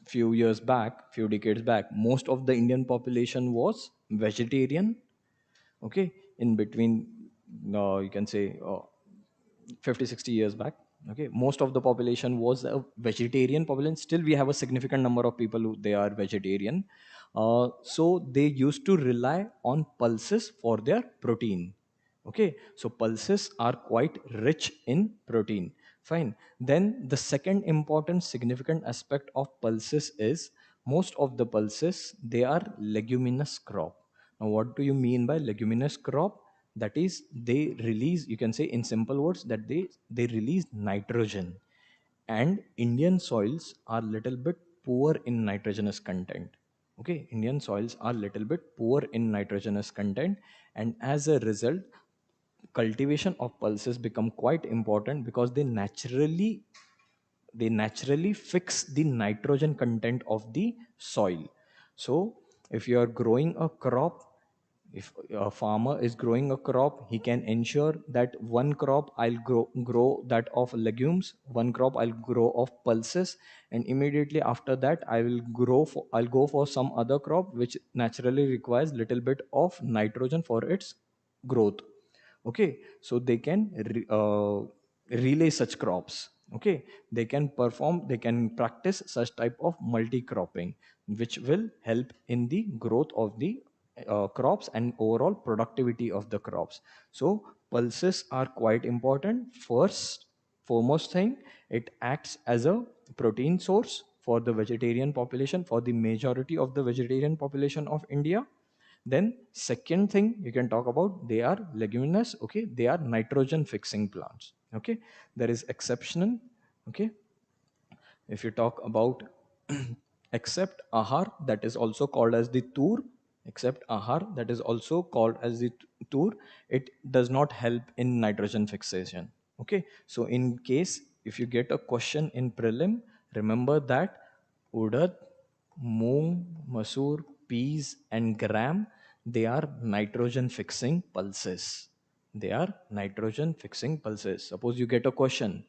few years back, few decades back, most of the Indian population was vegetarian. Okay, in between, you can say 50-60 years back. Okay, most of the population was a vegetarian population. Still we have a significant number of people who they are vegetarian. So they used to rely on pulses for their protein. Okay, so pulses are quite rich in protein. Fine. Then the second important significant aspect of pulses is most of the pulses, they are leguminous crop. Now what do you mean by leguminous crop? That is, they release, you can say in simple words, that they release nitrogen. And Indian soils are little bit poor in nitrogenous content. Okay, Indian soils are little bit poor in nitrogenous content, and as a result, cultivation of pulses become quite important because they naturally fix the nitrogen content of the soil. So if you are growing a crop, if a farmer is growing a crop, he can ensure that one crop I'll grow that of legumes, one crop I'll grow of pulses, and immediately after that I'll go for some other crop which naturally requires little bit of nitrogen for its growth. Okay, so they can relay such crops. Okay, they can practice such type of multi cropping, which will help in the growth of the crops and overall productivity of the crops. So pulses are quite important. Foremost thing, it acts as a protein source for the vegetarian population, for the majority of the vegetarian population of India. Then second thing you can talk about, they are leguminous. Okay, they are nitrogen fixing plants. Okay, there is exceptional. Okay, if you talk about except ahar, that is also called as the tur, except ahar, that is also called as the tur, it does not help in nitrogen fixation. Okay, so in case if you get a question in prelim, remember that udad, moong, masoor, peas, and gram, they are nitrogen fixing pulses. They are nitrogen fixing pulses. Suppose you get a question,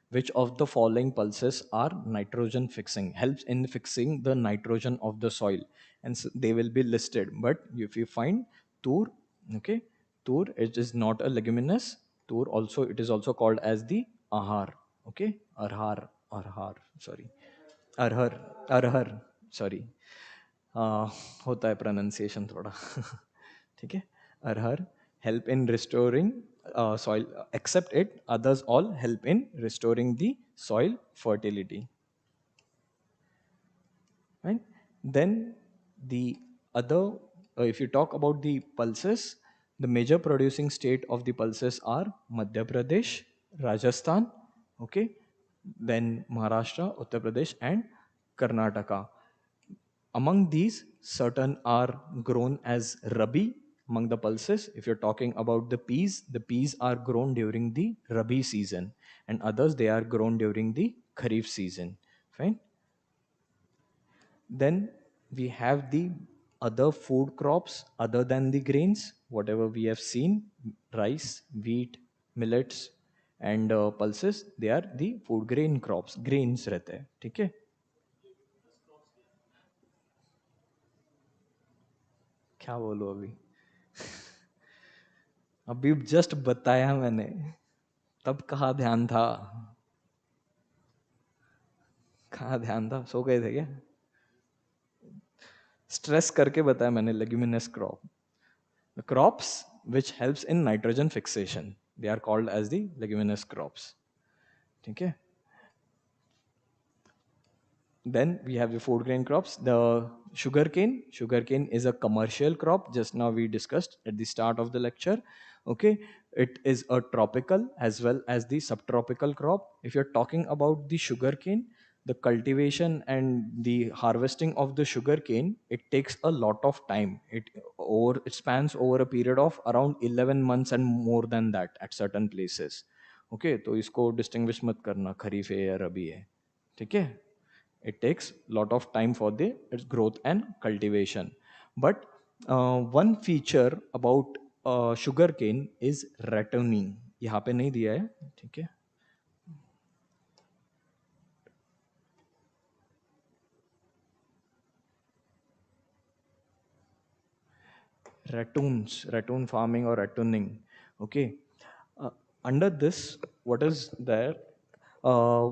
which of the following pulses are nitrogen fixing, helps in fixing the nitrogen of the soil, and so they will be listed. But if you find tur, okay, tur, it is not a leguminous. Tur also, it is also called as the ahar. Okay, arhar, sorry, arhar arhar sorry, होता है pronunciation थोड़ा ठीक है. अरहर help in restoring soil, except it others all help in restoring the soil fertility. Right, then the other, if you talk about the pulses, the major producing state of the pulses are Madhya Pradesh, Rajasthan. Okay, then Maharashtra, Uttar Pradesh, and Karnataka. Among these, certain are grown as Rabi among the pulses. If you're talking about the peas are grown during the Rabi season, and others they are grown during the Kharif season. Fine. Then we have the other food crops other than the grains, whatever we have seen: rice, wheat, millets, and pulses they are the food grain crops, grains रहते हैं, ठीक है। क्या बोलूं अभी, अभी just बताया मैंने, तब कहाँ ध्यान था, कहाँ ध्यान था, सो गए थे क्या? स्ट्रेस करके बताया मैंने, leguminous crop, the crops which helps in nitrogen fixation, they are called as the leguminous crops, ठीक है। Then we have the food grain crops. The sugarcane. Sugarcane is a commercial crop. Just now we discussed at the start of the lecture. Okay, it is a tropical as well as the subtropical crop. If you're talking about the sugarcane, the cultivation and the harvesting of the sugarcane, it takes a lot of time. It spans over a period of around 11 months and more than that at certain places. Okay, तो इसको distinguish मत करना खरीफ है या रबी है, ठीक है। it takes lot of time for the its growth and cultivation, but one feature about sugarcane is rattoning, यहाँ पे नहीं दिया है, ठीक है। Ratoon farming or rattooning, okay. uh, Under this, what is there, uh,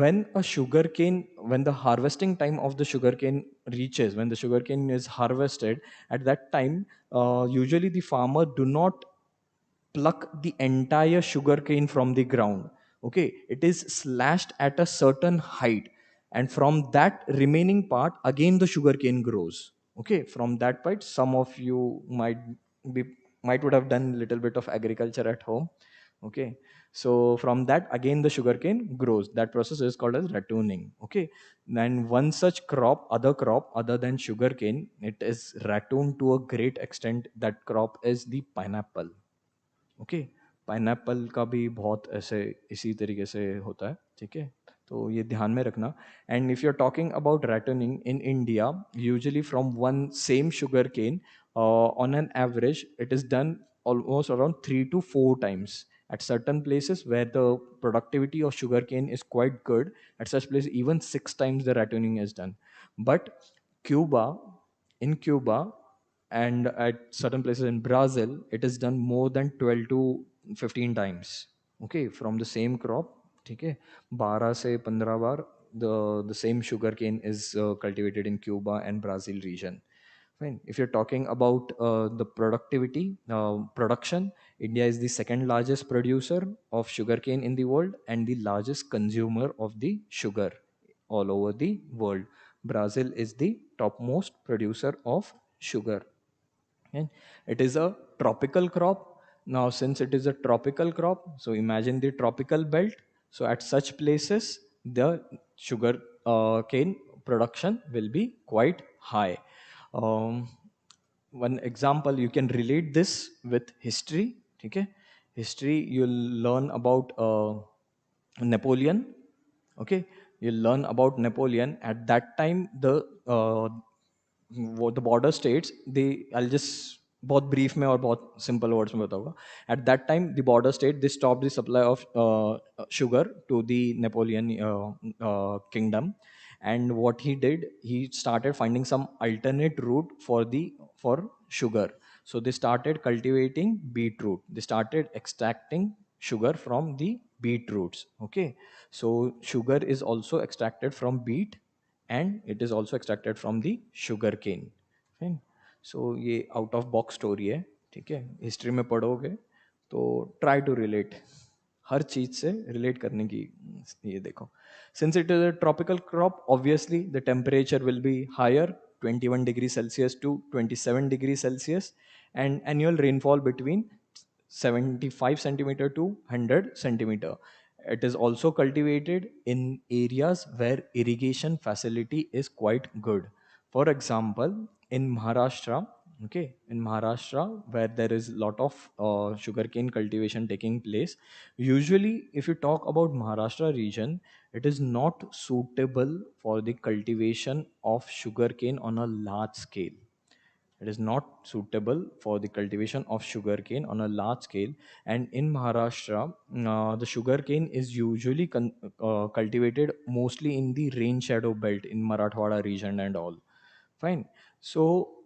when a sugarcane, when the harvesting time of the sugarcane reaches, when the sugarcane is harvested, at that time, usually the farmer do not pluck the entire sugarcane from the ground. Okay, it is slashed at a certain height, and from that remaining part, again the sugarcane grows. Okay, from that part, some of you be might would have done little bit of agriculture at home. Okay, so from that again the sugarcane grows. That process is called as rattooning. Okay, and one such crop other than sugarcane, it is rattooned to a great extent. That crop is the pineapple. Okay, pineapple का भी बहुत ऐसे इसी तरीके से होता है, ठीक है। तो ये ध्यान में रखना। And if you are talking about ratooning in India, usually from one same sugar cane, on an average it is done almost around 3 to 4 times at certain places where the productivity of sugarcane is quite good. At such places even 6 times the rattoning is done. But Cuba, in Cuba, and at certain places in Brazil, it is done more than 12 to 15 times. Okay, from the same crop, ठीक है, 12 से 15 बार the same sugar cane is cultivated in Cuba and Brazil region. Fine. If you're talking about the productivity, production, India is the second largest producer of sugarcane in the world and the largest consumer of the sugar all over the world. Brazil is the topmost producer of sugar. And it is a tropical crop. Now, since it is a tropical crop, so imagine the tropical belt. So, at such places, the sugar cane production will be quite high. Um, One example, you can relate this with history. Okay, history, you'll learn about Napoleon. Okay, you'll learn about Napoleon. At that time, the border states, they, I'll just बहुत brief में और बहुत simple words में बताऊंगा। At that time the border state they stop the supply of sugar to the Napoleon kingdom, and what he did, he started finding some alternate route for sugar. So they started cultivating beetroot, they started extracting sugar from the beetroots. Okay, so sugar is also extracted from beet, and it is also extracted from the sugar cane. Fine. So ये out of box story है, ठीक है। History में पढ़ोगे तो try to relate, हर चीज से relate करने की, ये देखो। Since it is a tropical crop, obviously the temperature will be higher, 21 degree Celsius to 27 degree Celsius, and annual rainfall between 75 centimeter to 100 centimeter. It is also cultivated in areas where irrigation facility is quite good. For example, in Maharashtra, okay, in Maharashtra, where there is lot of sugarcane cultivation taking place, usually if you talk about Maharashtra region, it is not suitable for the cultivation of sugarcane on a large scale. It is not suitable for the cultivation of sugarcane on a large scale. And in Maharashtra, the sugarcane is usually cultivated mostly in the rain shadow belt in Marathwada region and all. Fine. So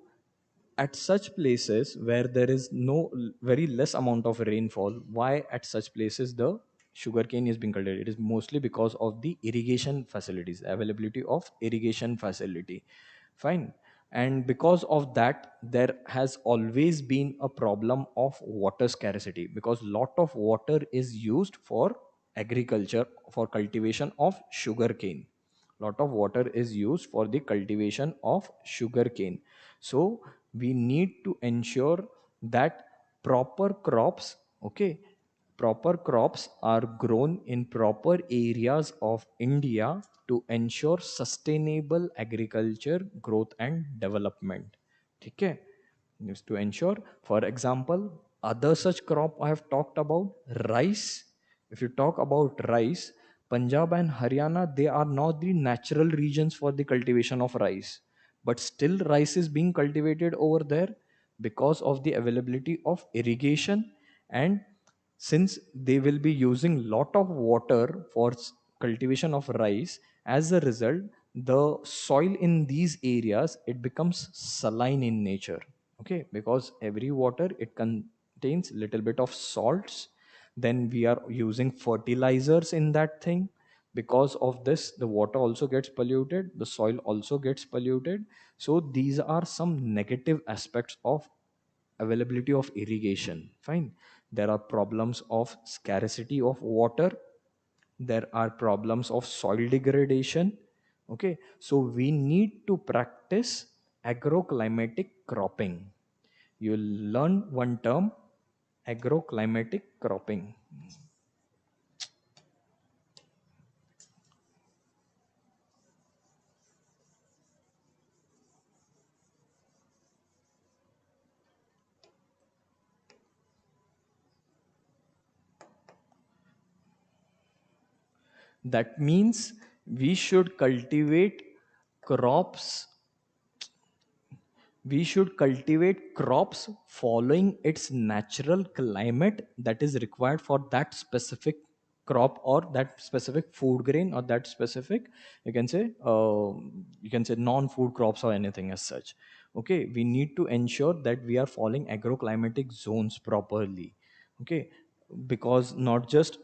at such places where there is no very less amount of rainfall, why at such places the sugarcane is being cultivated? It is mostly because of the irrigation facilities, availability of irrigation facility. Fine. And because of that, there has always been a problem of water scarcity, because lot of water is used for agriculture, for cultivation of sugarcane. Lot of water is used for the cultivation of sugarcane. So we need to ensure that proper crops, okay, proper crops are grown in proper areas of India to ensure sustainable agriculture growth and development. Okay, is to ensure, for example, other such crop I have talked about, rice. If you talk about rice, Punjab and Haryana, they are not the natural regions for the cultivation of rice, but still rice is being cultivated over there because of the availability of irrigation. And since they will be using lot of water for cultivation of rice, as a result the soil in these areas, it becomes saline in nature. Okay, because every water, it contains little bit of salts. Then we are using fertilizers in that thing. Because of this, the water also gets polluted, the soil also gets polluted. So these are some negative aspects of availability of irrigation. Fine. There are problems of scarcity of water, there are problems of soil degradation. Okay, so we need to practice agroclimatic cropping. You'll learn one term, agroclimatic cropping. That means we should cultivate crops, we should cultivate crops following its natural climate that is required for that specific crop, or that specific food grain, or that specific, you can say, you can say non-food crops or anything as such. Okay, we need to ensure that we are following agroclimatic zones properly. Okay, because not just,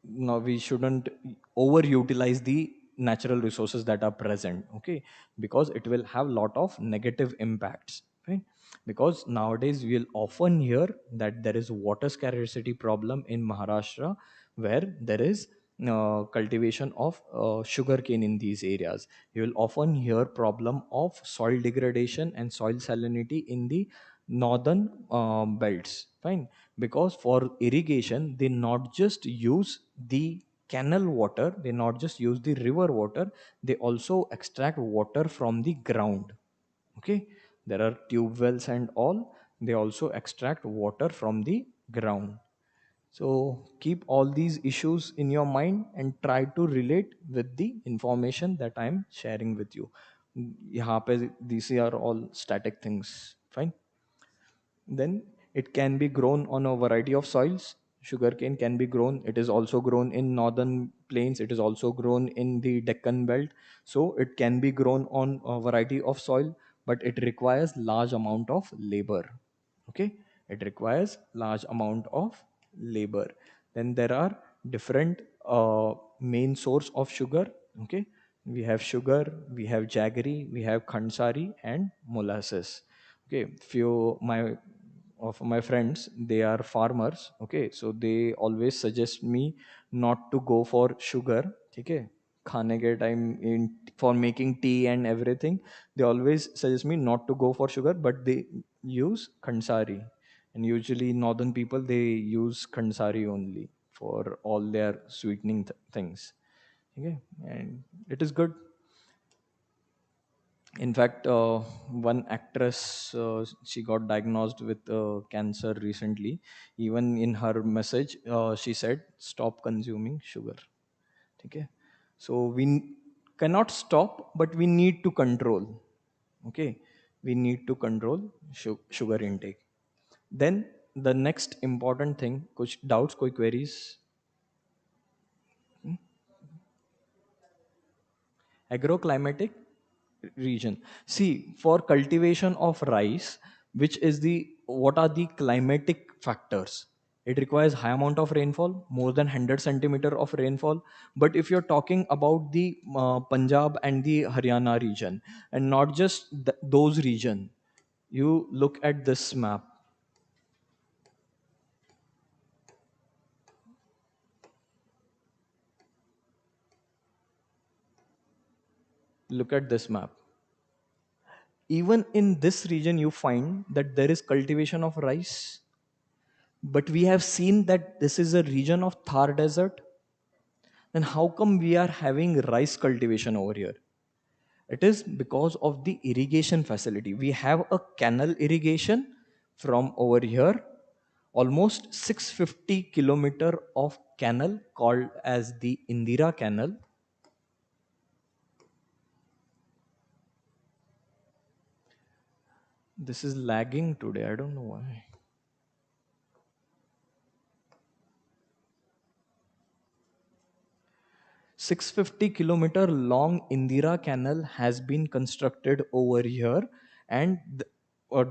no, we shouldn't overutilize the natural resources that are present. Okay, because it will have lot of negative impacts, right? Because nowadays we will often hear that there is water scarcity problem in Maharashtra, where there is cultivation of sugarcane in these areas. You will often hear problem of soil degradation and soil salinity in the northern belts. Fine. Because for irrigation, they not just use the canal water, they not just use the river water, they also extract water from the ground. Okay, there are tube wells and all, they also extract water from the ground. So keep all these issues in your mind and try to relate with the information that I am sharing with you. यहाँ पे these are all static things. Fine. Then it can be grown on a variety of soils. Sugarcane can be grown. It is also grown in northern plains. It is also grown in the Deccan belt. So it can be grown on a variety of soil, but it requires large amount of labor. Okay, it requires large amount of labor. Then there are different main source of sugar. Okay, we have sugar, we have jaggery, we have khansari and molasses. Okay, few of my friends, they are farmers. Okay, so they always suggest me not to go for sugar. Okay, खाने के time in for making tea and everything, they always suggest me not to go for sugar, but they use khansari. And usually northern people, they use khansari only for all their sweetening things. Okay, and it is good. In fact, one actress, she got diagnosed with cancer recently. Even in her message, she said, "Stop consuming sugar." Okay, so we cannot stop, but we need to control. Okay, we need to control sugar intake. Then the next important thing, कुछ doubts, कोई queries? Agroclimatic region. See, for cultivation of rice, which is the what are the climatic factors? It requires high amount of rainfall, more than 100 centimeter of rainfall. But if you're talking about the Punjab and the Haryana region, and not just those region, you look at this map. Look at this map. Even in this region, you find that there is cultivation of rice, but we have seen that this is a region of Thar desert. Then how come we are having rice cultivation over here? It is because of the irrigation facility. We have a canal irrigation from over here, almost 650 kilometer of canal called as the Indira Canal. This is lagging today, I don't know why. 650-kilometer long Indira Canal has been constructed over here, and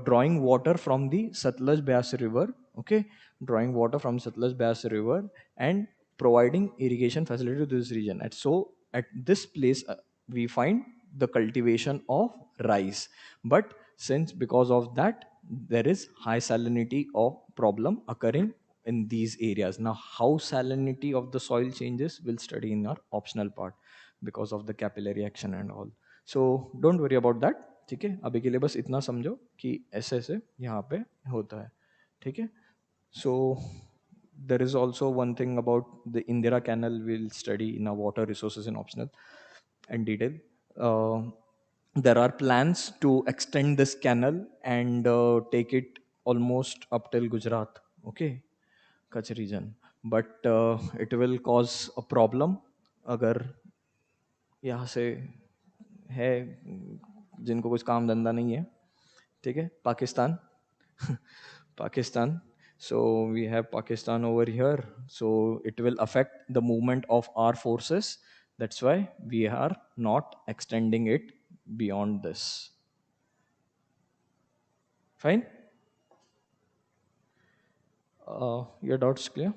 drawing water from the Satluj Beas River. Okay, drawing water from Satluj Beas River and providing irrigation facility to this region. And so at this place, we find the cultivation of rice. But since because of that, there is high salinity of problem occurring in these areas. Now, how salinity of the soil changes, we'll study in our optional part because of the capillary action and all. So don't worry about that. ठीक है, अभी के लिए बस इतना समझो कि ऐसे ऐसे यहाँ पे होता है. ठीक है. So there is also one thing about the Indira Canal we'll study in our water resources in optional and detail. Uh, there are plans to extend this canal and take it almost up till Gujarat. Okay, Kutch region, but it will cause a problem अगर यहाँ से है जिनको कुछ काम धंधा नहीं है. ठीक है, Pakistan. Pakistan. So we have Pakistan over here. So it will affect the movement of our forces. That's why we are not extending it beyond this. Fine. Your doubts clear?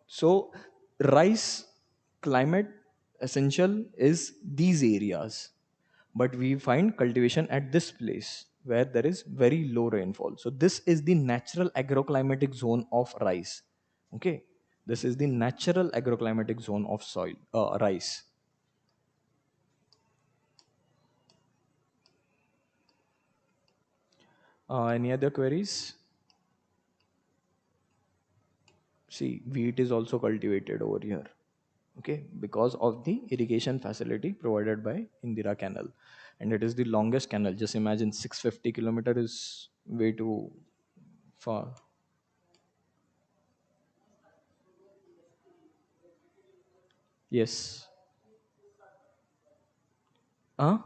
So rice climate essential is these areas, but we find cultivation at this place where there is very low rainfall. So this is the natural agroclimatic zone of rice. Okay, this is the natural agroclimatic zone of soil rice. Any other queries? See, wheat is also cultivated over here. Okay, because of the irrigation facility provided by Indira Canal, and it is the longest canal. Just imagine 650 kilometer is way too far. Yes. Huh?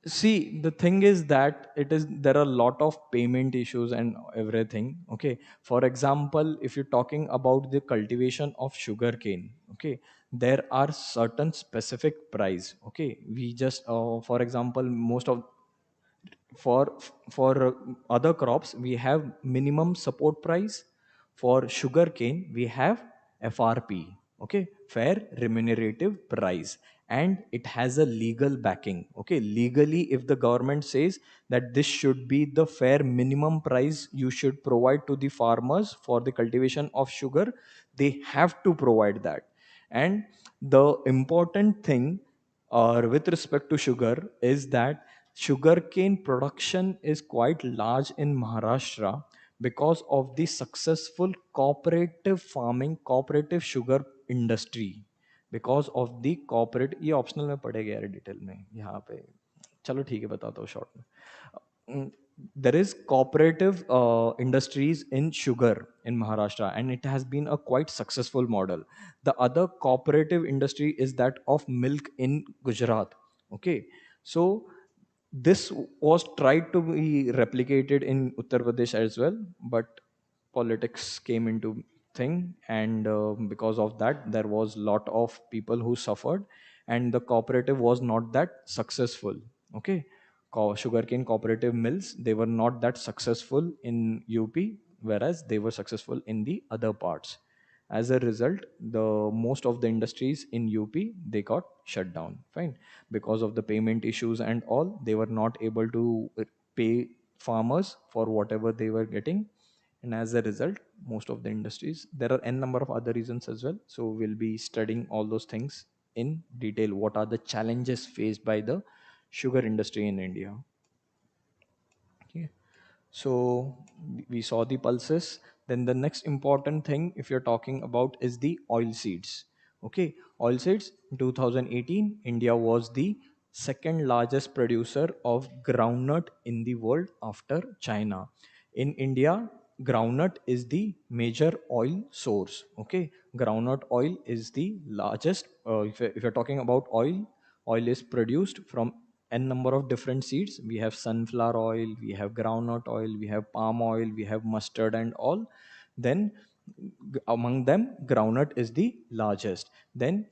See, the thing is that it is there are a lot of payment issues and everything. Okay, for example, if you're talking about the cultivation of sugarcane, okay, there are certain specific price. Okay, we just for example, most of for other crops we have minimum support price. For sugarcane we have FRP, okay, fair remunerative price, and it has a legal backing. Okay, legally if the government says that this should be the fair minimum price you should provide to the farmers for the cultivation of sugar, they have to provide that. And the important thing with respect to sugar is that sugarcane production is quite large in Maharashtra because of the successful cooperative farming, cooperative sugar industry. Because of the corporate, ये optional में पढ़ेगा यार detail में यहाँ पे. चलो ठीक है, बताता हूँ शॉर्ट में. There is cooperative industries in sugar in Maharashtra, and it has been a quite successful model. The other cooperative industry is that of milk in Gujarat. Okay, so This was tried to be replicated in Uttar Pradesh as well, but politics came into thing, and because of that there was lot of people who suffered, and the cooperative was not that successful. Okay, sugarcane cooperative mills, they were not that successful in UP, whereas they were successful in the other parts. As a result, the most of the industries in UP, they got shut down, fine, because of the payment issues and all. They were not able to pay farmers for whatever they were getting, and as a result, most of the industries, there are n number of other reasons as well, so we'll be studying all those things in detail. What are the challenges faced by the sugar industry in India? Okay. So we saw the pulses. Then the next important thing, if you're talking about, is the oil seeds. Okay, oil seeds. In 2018, India was the second largest producer of groundnut in the world after China. In India, groundnut is the major oil source. Okay, groundnut oil is the largest. If you're talking about oil, oil is produced from n number of different seeds. We have sunflower oil, we have groundnut oil, we have palm oil, we have mustard and all. Then among them, groundnut is the largest. Then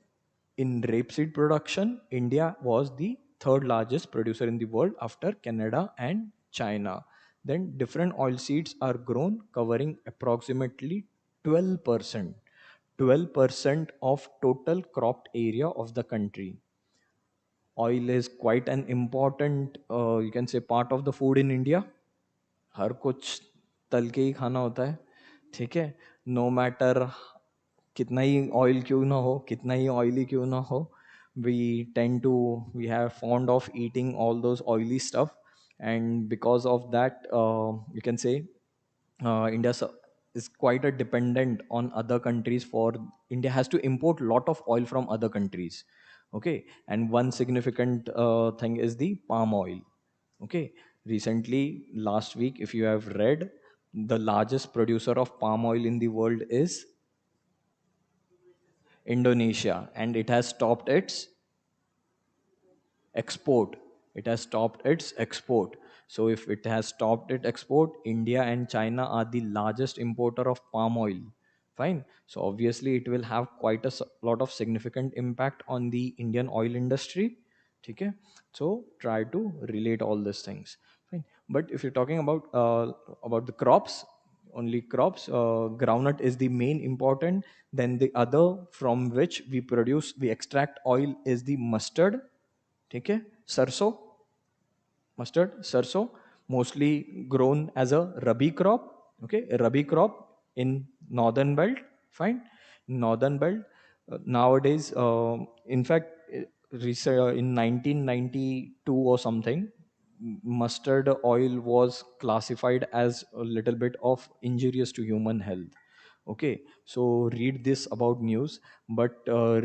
in rapeseed production, India was the third largest producer in the world after Canada and China. Then different oil seeds are grown, covering approximately 12%. 12% of total cropped area of the country. Oil is quite an important, you can say, part of the food in India. हर कुछ तल के ही खाना होता है, ठीक है, no matter कितना ही oil क्यों ना हो, कितना ही ऑयली क्यों ना हो, we tend to, we have fond of eating all those oily stuff. And because of that, you can say, India is quite a dependent on other countries. For India has to import lot of oil from other countries. Okay, and one significant thing is the palm oil. Okay, recently, last week, if you have read, the largest producer of palm oil in the world is Indonesia, and it has stopped its export. It has stopped its export. So if it has stopped its export, India and China are the largest importer of palm oil. Fine. So obviously it will have quite a lot of significant impact on the Indian oil industry. Okay. So try to relate all these things. Fine. But if you're talking about the crops, only crops, groundnut is the main important. Then the other from which we extract oil is the mustard. ठीक है, सरसों, mustard, sarso, mostly grown as a rabi crop. Okay, a rabi crop in northern belt. Fine, northern belt. Nowadays, in fact, in 1992 or something, mustard oil was classified as a little bit of injurious to human health. Okay, so read this about news, but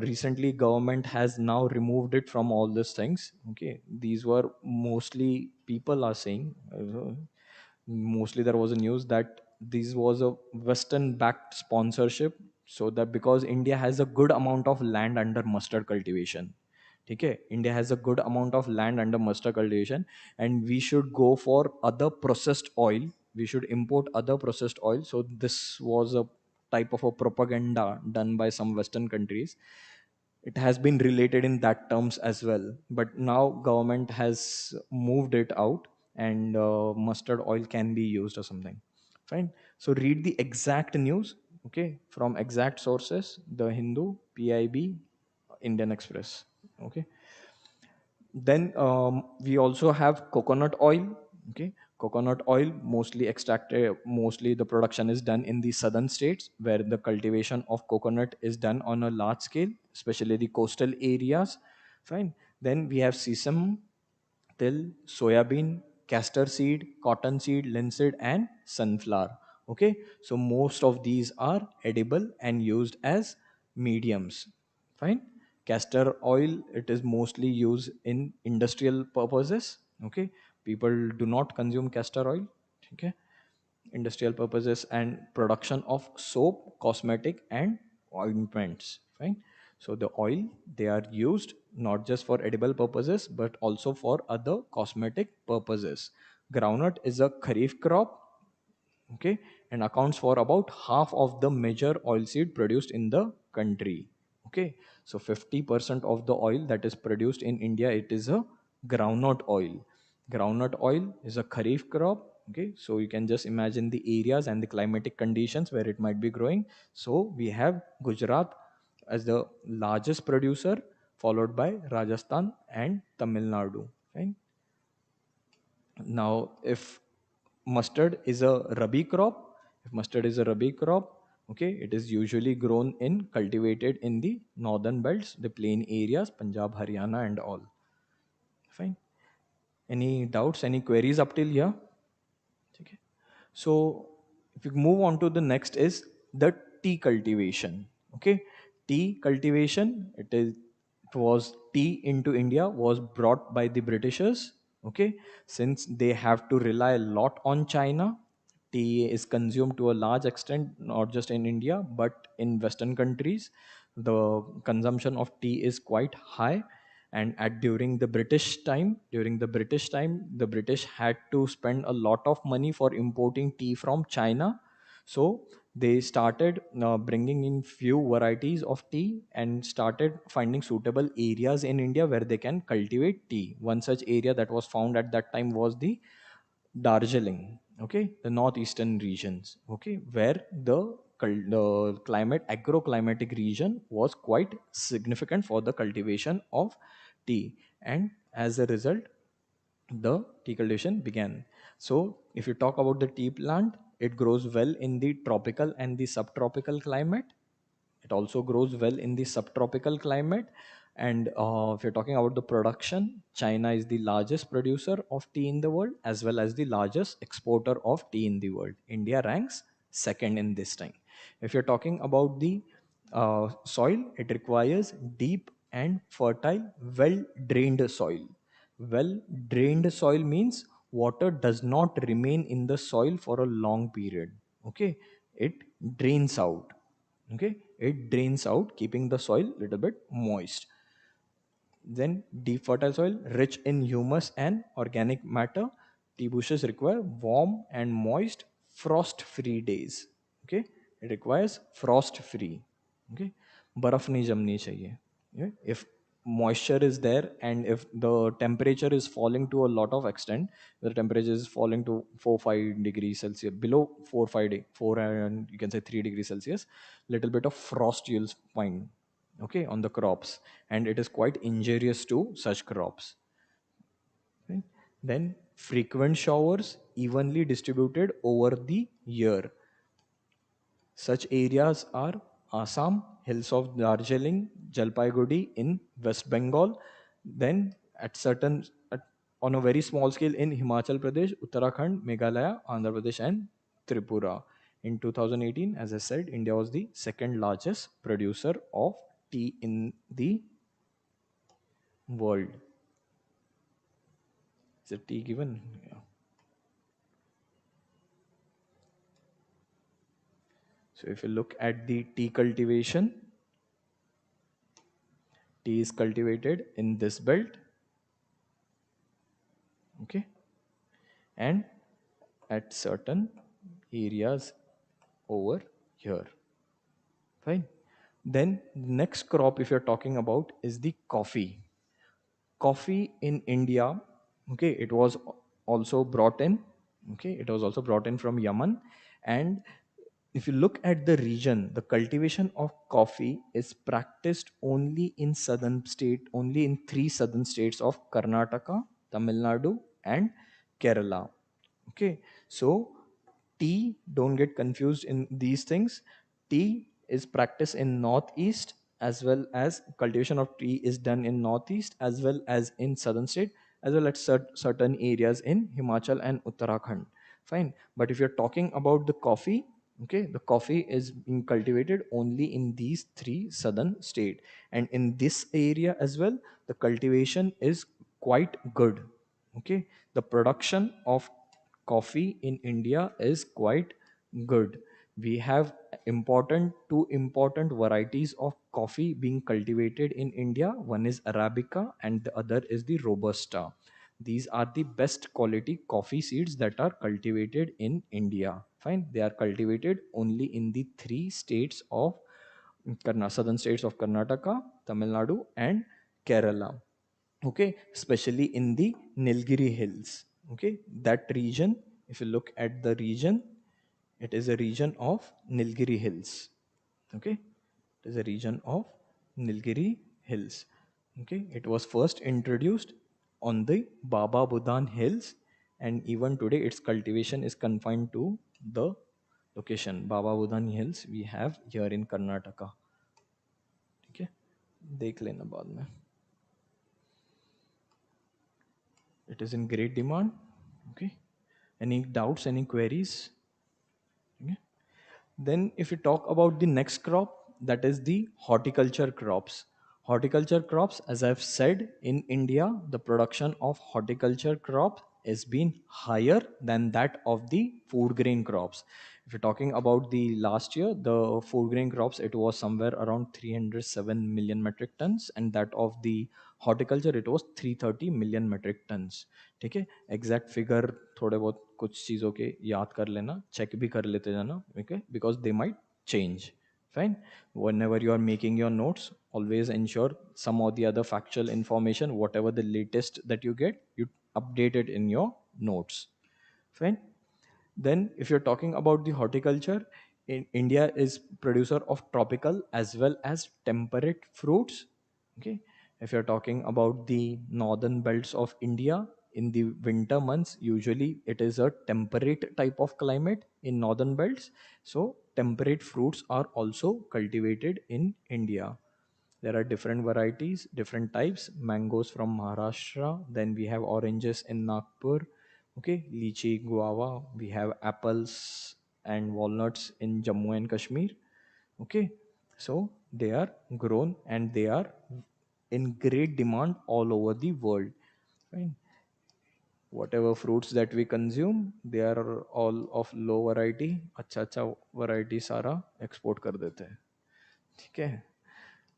recently government has now removed it from all these things. Okay, these were mostly, people are saying, mostly there was a news that this was a western backed sponsorship, so that because India has a good amount of land under mustard cultivation. Okay, India has a good amount of land under mustard cultivation, and we should go for other processed oil. We should import other processed oil. So this was a type of a propaganda done by some Western countries. It has been related in that terms as well, but now government has moved it out, and mustard oil can be used or something. Fine. So read the exact news. Okay, from exact sources: The Hindu, PIB, Indian Express. Okay. Then we also have coconut oil. Okay, coconut oil mostly extracted, mostly the production is done in the southern states, where the cultivation of coconut is done on a large scale, especially the coastal areas. Fine. Then we have sesame, till, soybean, castor seed, cotton seed, linseed, and sunflower. Okay, so most of these are edible and used as mediums. Fine. Castor oil, it is mostly used in industrial purposes. Okay, people do not consume castor oil. Okay, industrial purposes and production of soap, cosmetic, and ointments. Fine. So the oil, they are used not just for edible purposes but also for other cosmetic purposes. Groundnut is a kharif crop, okay, and accounts for about half of the major oilseed produced in the country. Okay, so 50% of the oil that is produced in India, it is a groundnut oil. Groundnut oil is a kharif crop. Okay, so you can just imagine the areas and the climatic conditions where it might be growing. So we have Gujarat as the largest producer, followed by Rajasthan and Tamil Nadu. Fine. Now, if mustard is a rabi crop, if mustard is a rabi crop, okay, it is usually grown in cultivated in the northern belts, the plain areas, Punjab, Haryana, and all. Fine. Any doubts? Any queries up till here? Okay. So if you move on to the next is the tea cultivation. Okay, tea cultivation. It was tea into India was brought by the Britishers. Okay, since they have to rely a lot on China, tea is consumed to a large extent, not just in India but in Western countries. The consumption of tea is quite high, and at during the British had to spend a lot of money for importing tea from China. So they started bringing in few varieties of tea and started finding suitable areas in India where they can cultivate tea. One such area that was found at that time was the Darjeeling, okay, the northeastern regions, okay, where the climate, agroclimatic region was quite significant for the cultivation of tea, and as a result, the tea cultivation began. So, if you talk about the tea plant, it grows well in the tropical and the subtropical climate. It also grows well in the subtropical climate. And if you're talking about the production, China is the largest producer of tea in the world as well as the largest exporter of tea in the world. India ranks second in this time. If you're talking about the soil, it requires deep and fertile, well drained soil. Well drained soil means water does not remain in the soil for a long period. Okay, it drains out. Okay, it drains out, keeping the soil little bit moist. Then deep fertile soil rich in humus and organic matter. Tea bushes require warm and moist frost free days. Okay, it requires frost free. Okay, बर्फ नहीं जमनी चाहिए. Yeah? If moisture is there and if the temperature is falling to a lot of extent, the temperature is falling to 4-5 degrees Celsius, below 4 and you can say 3 degrees Celsius, little bit of frost you'll find, okay, on the crops, and it is quite injurious to such crops. Okay? Then frequent showers evenly distributed over the year. Such areas are Assam, hills of Darjeeling, Jalpaiguri in West Bengal. Then on a very small scale in Himachal Pradesh, Uttarakhand, Meghalaya, Andhra Pradesh, and Tripura. In 2018, as I said, India was the second largest producer of tea in the world. Is it tea given? Yeah. So if you look at the tea cultivation, tea is cultivated in this belt, okay, and at certain areas over here. Fine. Then next crop, if you're talking about, is the coffee. Coffee in India, okay, it was also brought in, okay, it was also brought in from Yemen. And if you look at the region, the cultivation of coffee is practiced only in southern state, only in three southern states of Karnataka, Tamil Nadu, and Kerala. Okay, so tea, don't get confused in these things. Tea is practiced in northeast, as well as cultivation of tea is done in northeast as well as in southern state, as well as certain areas in Himachal and Uttarakhand. Fine. But if you're talking about the coffee, okay, the coffee is being cultivated only in these three southern state, and in this area as well, the cultivation is quite good. Okay, the production of coffee in India is quite good. We have important two important varieties of coffee being cultivated in India. One is Arabica and the other is the Robusta. These are the best quality coffee seeds that are cultivated in India. Fine. They are cultivated only in the three states of southern states of Karnataka, Tamil Nadu, and Kerala. Okay, especially in the Nilgiri Hills. Okay, that region, if you look at the region, it is a region of Nilgiri Hills. Okay, it is a region of Nilgiri Hills. Okay, it was first introduced on the Baba Budan Hills, and even today its cultivation is confined to the location Baba Budan Hills we have here in Karnataka. ठीक है देख लेना बाद में. It is in great demand. Okay, any doubts, any queries? Okay. Then, if you talk about the next crop, that is the horticulture crops. Horticulture crops, as I've said, in India, the production of horticulture crop is been higher than that of the food grain crops. If you're talking about the last year, the food grain crops, it was somewhere around 307 million metric tons, and that of the horticulture, it was 330 million metric tons. ठीक है, exact figure थोड़े बहुत कुछ चीज़ों के याद कर लेना, चेक भी कर लेते जाना, okay, because they might change. Fine. Whenever you are making your notes, always ensure some or the other factual information, whatever the latest that you get, you update it in your notes. Fine. Then, if you're talking about the horticulture, India is producer of tropical as well as temperate fruits. Okay. If you're talking about the northern belts of India, in the winter months, usually it is a temperate type of climate in northern belts. So, temperate fruits are also cultivated in India. There are different varieties, different types. Mangoes from Maharashtra. Then we have oranges in Nagpur. Okay, lychee, guava. We have apples and walnuts in Jammu and Kashmir. Okay, so they are grown and they are in great demand all over the world. Fine. Whatever fruits that we consume, they are all of low variety. अच्छा अच्छा variety सारा export कर देते हैं. ठीक है,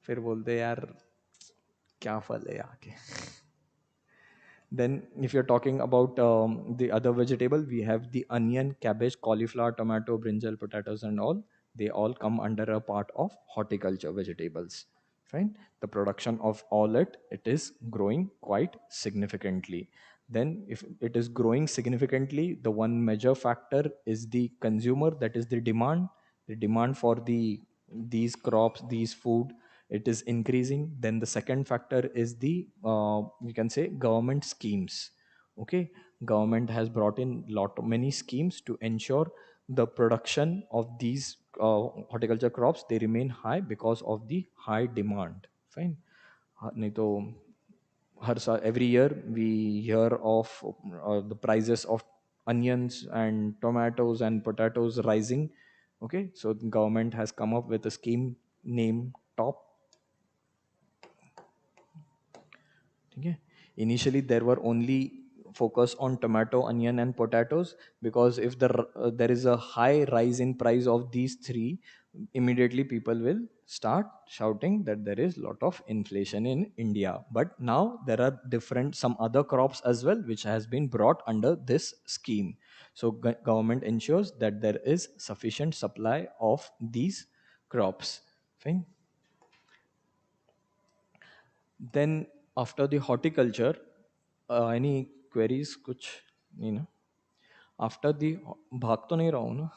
फिर बोलते हैं यार क्या फल है यहाँ के. Then, if you're talking about the other vegetable, we have the onion, cabbage, cauliflower, tomato, brinjal, potatoes, and all. They all come under a part of horticulture vegetables. Fine. The production of all it is growing quite significantly. Then, if it is growing significantly, the one major factor is the consumer. That is the demand. The demand for these crops, these food, it is increasing. Then the second factor is the you can say government schemes. Okay, government has brought in many schemes to ensure the production of these horticulture crops, they remain high because of the high demand. Fine. नहीं तो हर साल every year we hear of the prices of onions and tomatoes and potatoes rising. Okay, so the government has come up with a scheme named top. Okay. Initially, there were only focus on tomato, onion, and potatoes, because if there is a high rise in price of these three, immediately people will start shouting that there is lot of inflation in India. But now there are different some other crops as well which has been brought under this scheme. So government ensures that there is sufficient supply of these crops. Fine. Then after the horticulture, any queries? कुछ नहीं ना? After the भाग तो नहीं रहा हूँ ना?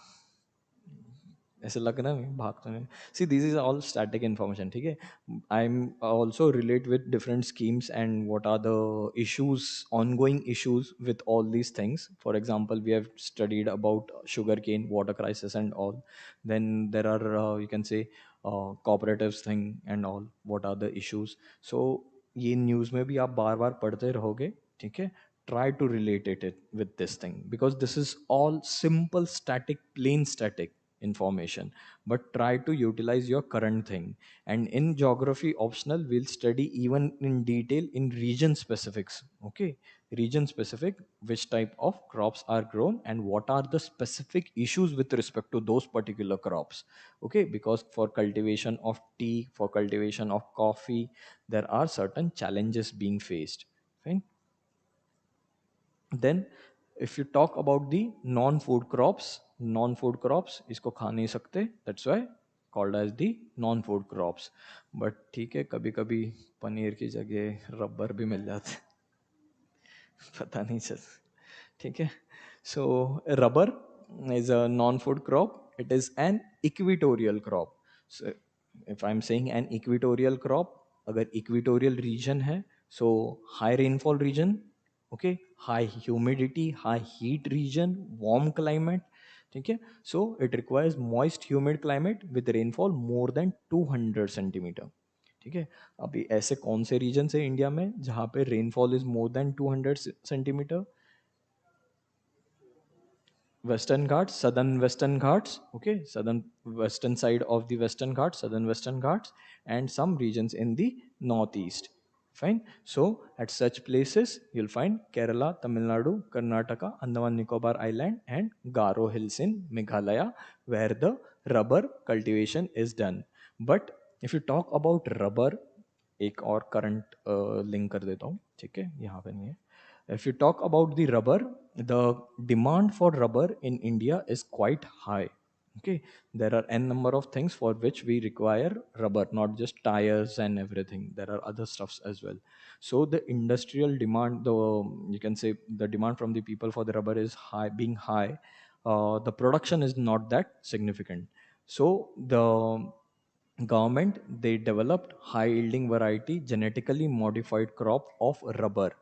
ऐसे लग रहा है भाग तो नहीं. See, this is all static information. ठीक है. I'm also relate with different schemes and what are the issues, ongoing issues with all these things. For example, we have studied about sugarcane, water crisis, and all. Then there are you can say cooperatives thing and all. What are the issues? So ये news में भी आप बार बार पढ़ते रहोगे. ठीक है. Try to relate it with this thing, because this is all simple static, plain static information, but try to utilize your current thing. And in geography optional, we'll study even in detail in region specifics. Okay, region specific, which type of crops are grown and what are the specific issues with respect to those particular crops. Okay, because for cultivation of tea, for cultivation of coffee, there are certain challenges being faced. Fine. Then if you talk about the non-food crops इसको खा नहीं सकते, that's why called as the non-food crops. But ठीक है, कभी कभी पनीर की जगह रबर भी मिल जाता है, पता नहीं चल, ठीक है. So rubber is a non-food crop. It is an equatorial crop. So if I'm saying an equatorial crop, अगर equatorial region है, so high rainfall region, okay, high humidity, high heat region, warm climate, ठीक है. So it requires moist humid climate with rainfall more than 200 centimetre. ठीक है. अभी ऐसे कौन से रीजन है इंडिया में जहाँ पे rainfall is more than 200 centimetre? Western Ghats, Southern Western Ghats, okay, Southern Western side of the Western Ghats, Southern Western Ghats, and some regions in the Northeast. Fine. So at such places, you'll find Kerala, Tamil Nadu, Karnataka, Andaman Nicobar Island, and Garo Hills in Meghalaya, where the rubber cultivation is done. But if you talk about rubber, एक और current link कर देता हूँ, ठीक है, यहाँ पे नहीं है. If you talk about the rubber, the demand for rubber in India is quite high. Okay, there are n number of things for which we require rubber, not just tires and everything. There are other stuffs as well. So the industrial demand, the you can say the demand from the people for the rubber is high, being high. The production is not that significant. So the government, they developed high yielding variety genetically modified crop of rubber,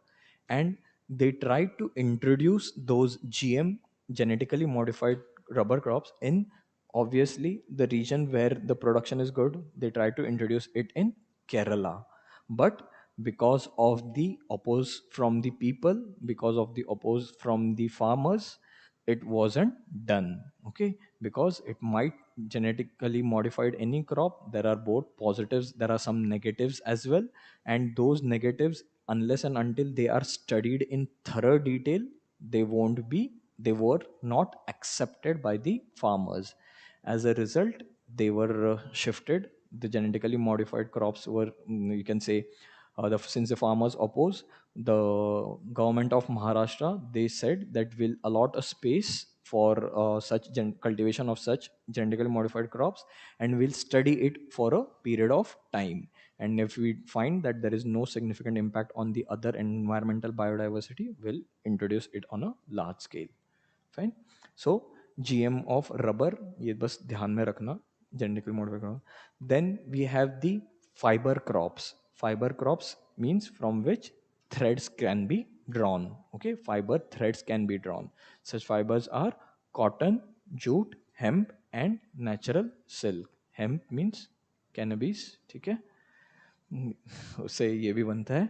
and they tried to introduce those GM, genetically modified rubber crops, in obviously the region where the production is good. They tried to introduce it in Kerala, but because of the oppose from the people, because of the oppose from the farmers, it wasn't done. Okay, because it might genetically modified any crop, there are both positives, there are some negatives as well, and those negatives, unless and until they are studied in thorough detail, they won't be, they were not accepted by the farmers. As a result, they were shifted. The genetically modified crops were, you can say, since the farmers oppose, the government of Maharashtra, they said that will allot a space for such cultivation of such genetically modified crops, and we'll study it for a period of time. And if we find that there is no significant impact on the other environmental biodiversity, we'll introduce it on a large scale. Fine. So GM of rubber, ये बस ध्यान में रखना, genetically modified crop. Then we have the fiber crops. Fiber crops means from which threads can be drawn. Okay, fiber threads can be drawn. Such fibers are cotton, jute, hemp, and natural silk. Hemp means cannabis, ठीक है. उससे ये भी बनता है.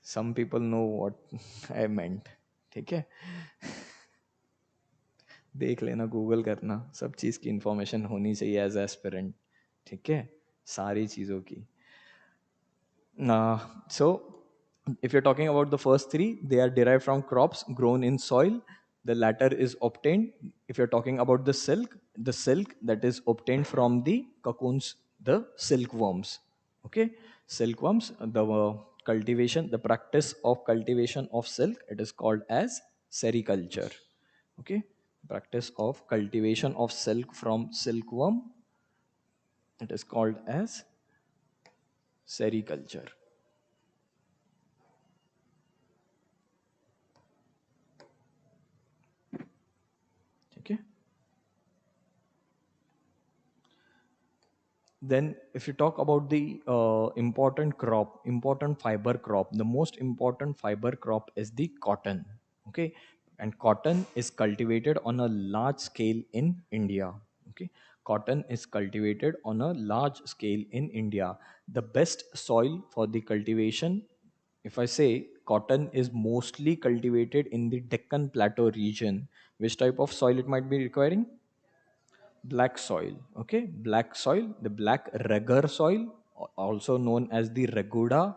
Some people know what I meant. ठीक है. देख लेना, गूगल करना, सब चीज़ की इंफॉर्मेशन होनी चाहिए एज एस्पिरेंट, ठीक है, सारी चीज़ों की. So, if you're talking about the first three, they are derived from crops grown in soil. The latter is obtained. If you're talking about the silk that is obtained from the cocoons, the silkworms. Okay, silkworms. The cultivation, the practice of cultivation of silk, it is called as sericulture. Okay, practice of cultivation of silk from silkworm, it is called as sericulture. Okay. Then if you talk about the important fiber crop, the most important fiber crop is the cotton. Okay, and cotton is cultivated on a large scale in India. Okay, cotton is cultivated on a large scale in India. The best soil for the cultivation, if I say cotton is mostly cultivated in the Deccan Plateau region, which type of soil it might be requiring? black soil. Okay, black soil, the black regur soil, also known as the reguda.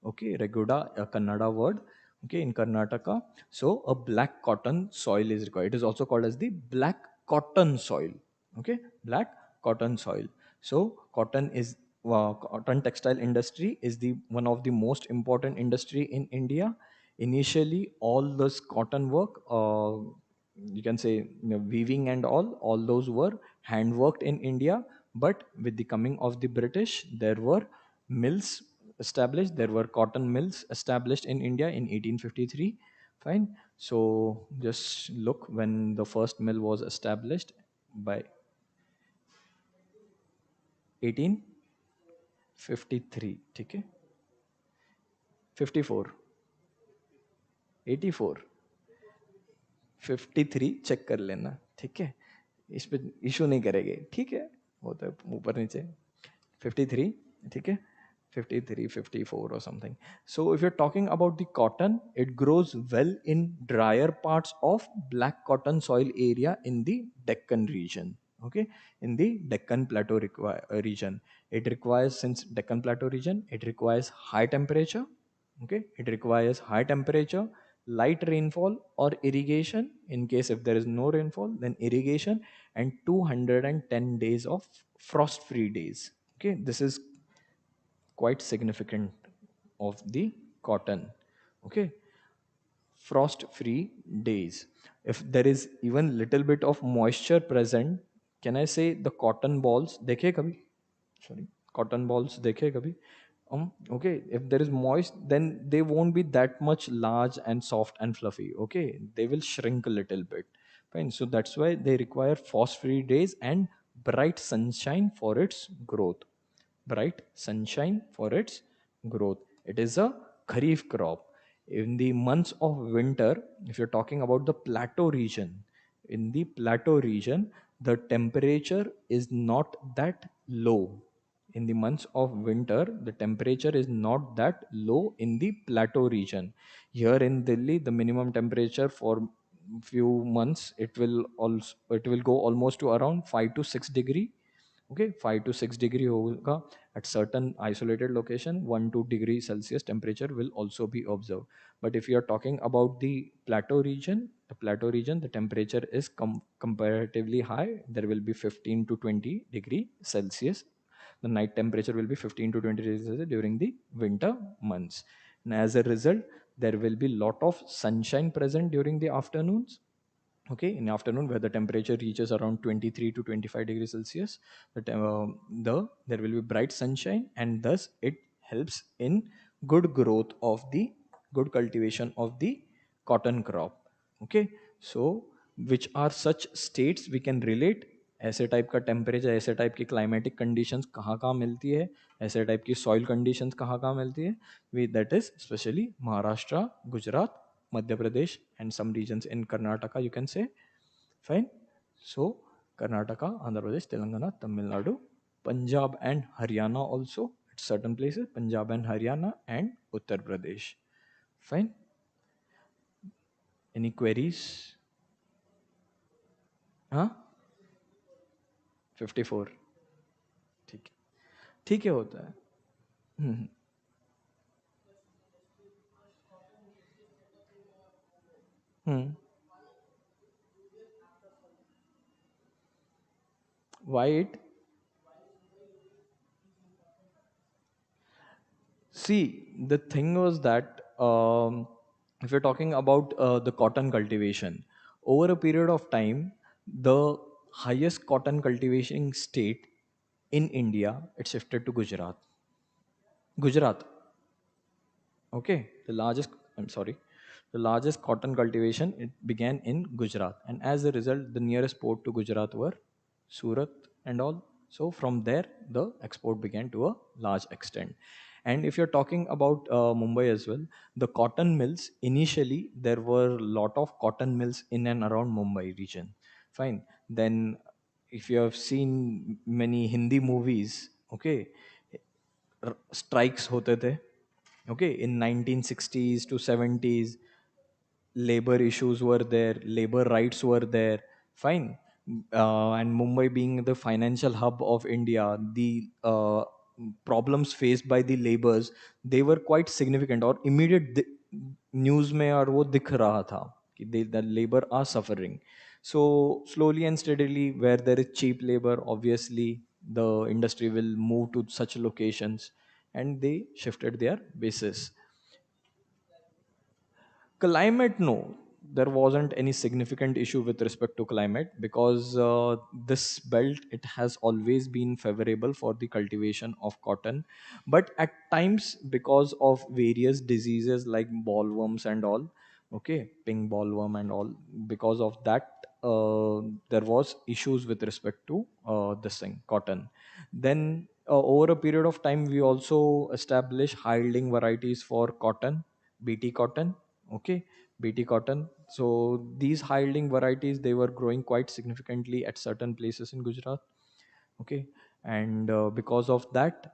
Okay, reguda, a Kannada word. Okay, in Karnataka. So a black cotton soil is required. It is also called as the black cotton soil. Okay, black cotton soil. So cotton is cotton textile industry is the one of the most important industry in India. Initially all this cotton work, you can say, weaving and all those were hand worked in India. But with the coming of the British, there were mills established. There were cotton mills established in India in 1853. Fine. So just look when the first mill was established, by 1853. ठीक है, 54, 84, 53 check कर लेना, ठीक है, इस पे issue नहीं करेंगे, ठीक है, होता है ऊपर नीचे, 53, ठीक है, 53, 54 or something. So if you're talking about the cotton, it grows well in drier parts of black cotton soil area in the Deccan region. Okay, in the Deccan Plateau region. It requires, since Deccan Plateau region, it requires high temperature. Okay, it requires high temperature, light rainfall or irrigation. In case if there is no rainfall, then irrigation, and 210 days of frost free days. Okay, this is quite significant of the cotton. Okay, frost free days. If there is even little bit of moisture present, can I say the cotton balls देखे कभी, sorry, cotton balls देखे कभी, okay, if there is moist, then they won't be that much large and soft and fluffy. Okay, they will shrink a little bit. Fine. So that's why they require frost free days and bright sunshine for its growth. Bright sunshine for its growth. It is a kharif crop. In the months of winter, if you're talking about the plateau region, in the plateau region, the temperature is not that low. In the months of winter, the temperature is not that low in the plateau region. Here in Delhi, the minimum temperature for few months, it will go almost to around 5 to 6 degree. Okay, 5 to 6 degree होगा. At certain isolated location, 1 to degree Celsius temperature will also be observed. But if you are talking about the plateau region, the temperature is comparatively high. There will be 15 to 20 degree Celsius. The night temperature will be 15 to 20 degrees Celsius during the winter months. And as a result, there will be lot of sunshine present during the afternoons. Okay, in the afternoon, where the temperature reaches around 23 to 25 degrees Celsius, there will be bright sunshine, and thus it helps in good growth of the good cultivation of the cotton crop. Okay, so which are such states we can relate, ऐसे type का temperature, ऐसे type की climatic conditions कहाँ कहाँ मिलती है, ऐसे type की सॉइल कंडीशंस कहाँ कहाँ मिलती है, we that is specially Maharashtra, Gujarat, Madhya Pradesh, and some regions in Karnataka, you can say. Fine. So, Karnataka, Andhra Pradesh, Telangana, Tamil Nadu, Punjab and Haryana also at certain places, Punjab and Haryana, and Uttar Pradesh. Fine. Any queries? Huh? 54. ठीक है, ठीक है, होता है. Hmm. Why it? See, the thing was that if you're talking about the cotton cultivation, over a period of time, the highest cotton cultivation state in India, it shifted to Gujarat. Gujarat, okay, the largest cotton cultivation, it began in Gujarat, and as a result, the nearest port to Gujarat were Surat and all. So from there, the export began to a large extent. And if you're talking about Mumbai as well, the cotton mills, initially there were a lot of cotton mills in and around Mumbai region. Fine. Then if you have seen many Hindi movies, okay, strikes होते थे. Okay, in 1960s to 70s, labor issues were there, labor rights were there. Fine. And Mumbai being the financial hub of India, the problems faced by the laborers, they were quite significant और immediate news में और वो दिख रहा था कि the labor are suffering. So slowly and steadily, where there is cheap labor, obviously the industry will move to such locations, and they shifted their bases. Climate, no, there wasn't any significant issue with respect to climate because this belt, it has always been favorable for the cultivation of cotton. But at times, because of various diseases like bollworms and all, okay, pink bollworm and all, because of that, there was issues with respect to this thing, cotton. Then over a period of time, we also established high yielding varieties for cotton, BT cotton, okay, BT cotton. So these high yielding varieties, they were growing quite significantly at certain places in Gujarat, okay. And because of that,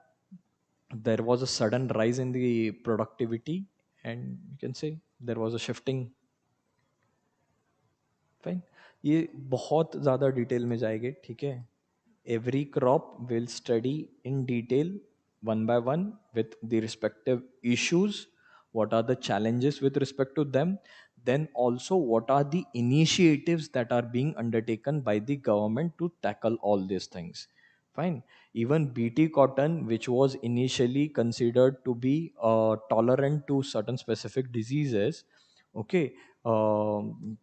there was a sudden rise in the productivity, and you can say there was a shifting. Fine, ये बहुत ज़्यादा detail में जाएंगे, ठीक है. Every crop will study in detail, one by one, with the respective issues, what are the challenges with respect to them, then also what are the initiatives that are being undertaken by the government to tackle all these things. Fine. Even BT cotton, which was initially considered to be tolerant to certain specific diseases, okay,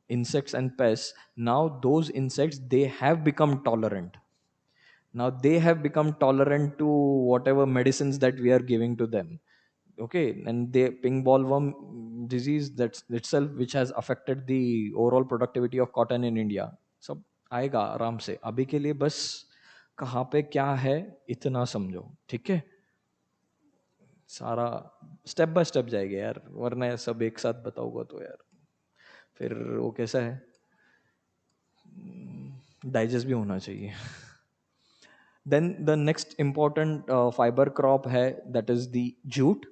insects and pests, now those insects, they have become tolerant. Now they have become tolerant to whatever medicines that we are giving to them, okay. And the pink bollworm disease, that's itself which has affected the overall productivity of cotton in India, सब आएगा आराम से. अभी के लिए बस कहाँ पे क्या है इतना समझो, ठीक है. सारा स्टेप बाय स्टेप जाएगा यार, वरना सब एक साथ बताऊंगा तो यार फिर वो कैसा है, डाइजेस्ट भी होना चाहिए. Then the next important fiber crop hai, that is the jute.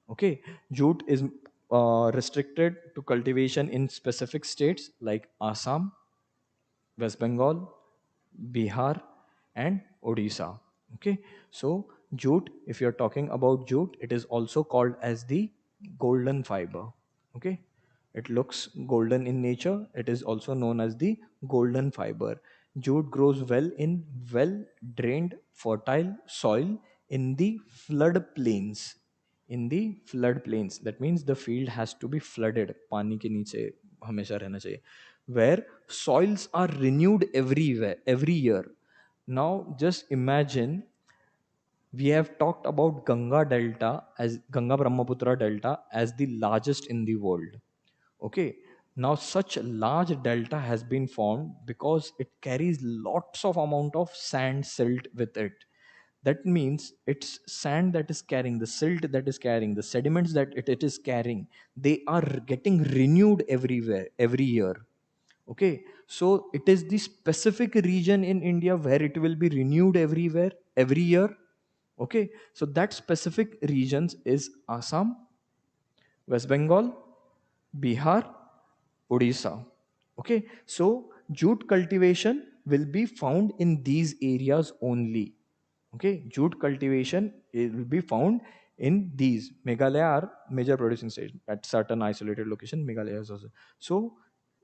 Okay, jute is restricted to cultivation in specific states like Assam, West Bengal, Bihar, and Odisha. Okay, so jute, if you're talking about jute, it is also called as the golden fiber. Okay, it looks golden in nature. It is also known as the golden fiber. Jute grows well in well drained, fertile soil in the flood plains. In the flood plains, that means the field has to be flooded. पानी के नीचे हमेशा रहना चाहिए. Where soils are renewed everywhere, every year. Now, just imagine, we have talked about Ganga Delta as Ganga Brahmaputra Delta as the largest in the world. Okay, now such a large delta has been formed because it carries lots of amount of sand silt with it. That means it's sand that is carrying the silt, that is carrying the sediments that it is carrying, they are getting renewed everywhere every year. Okay, so it is the specific region in India where it will be renewed everywhere every year. Okay, so that specific regions is Assam, West Bengal, Bihar, Odisha. Okay, so jute cultivation will be found in these areas only. Okay, jute cultivation, it will be found in these. Meghalaya are major producing states at certain isolated location. Meghalaya is also. So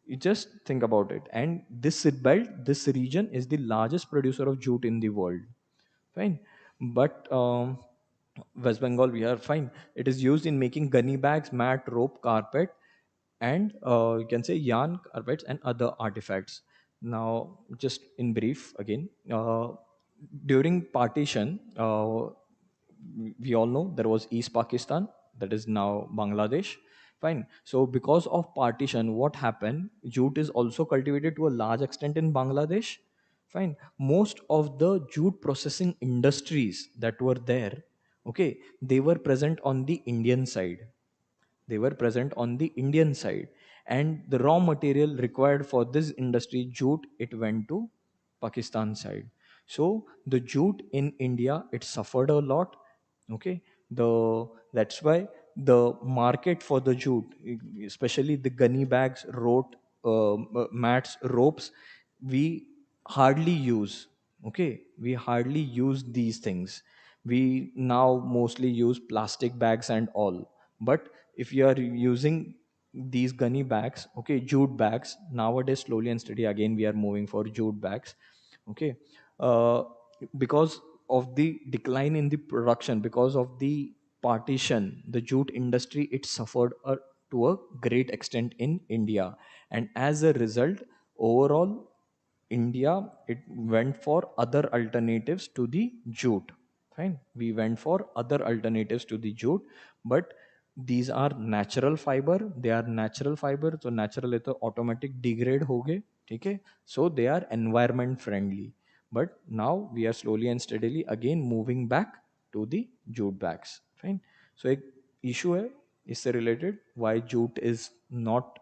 you just think about it. And this seed belt, this region is the largest producer of jute in the world. Fine, but West Bengal, we are fine. It is used in making gunny bags, mat, rope, carpet, and you can say yarn, carpets, and other artifacts. Now, just in brief, again, during partition, we all know there was East Pakistan, that is now Bangladesh. Fine. So, because of partition, what happened? Jute is also cultivated to a large extent in Bangladesh. Fine. Most of the jute processing industries that were there, okay, they were present on the Indian side. They were present on the Indian side, and the raw material required for this industry, jute, it went to Pakistan side. So the jute in India, it suffered a lot. Okay, the that's why the market for the jute, especially the gunny bags, rope, mats, ropes, we hardly use. Okay, we hardly use these things. We now mostly use plastic bags and all. But if you are using these gunny bags, okay, jute bags nowadays, slowly and steady again we are moving for jute bags. Okay, uh, because of the decline in the production, because of the partition, the jute industry, it suffered to a great extent in India. And as a result, overall India, it went for other alternatives to the jute. Fine. We went for other alternatives to the jute, but these are natural fiber. They are natural fiber, so natural है तो automatic degrade हो गए, ठीक है? So they are environment friendly. But now we are slowly and steadily again moving back to the jute bags. Fine. So एक issue है इससे related, why jute is not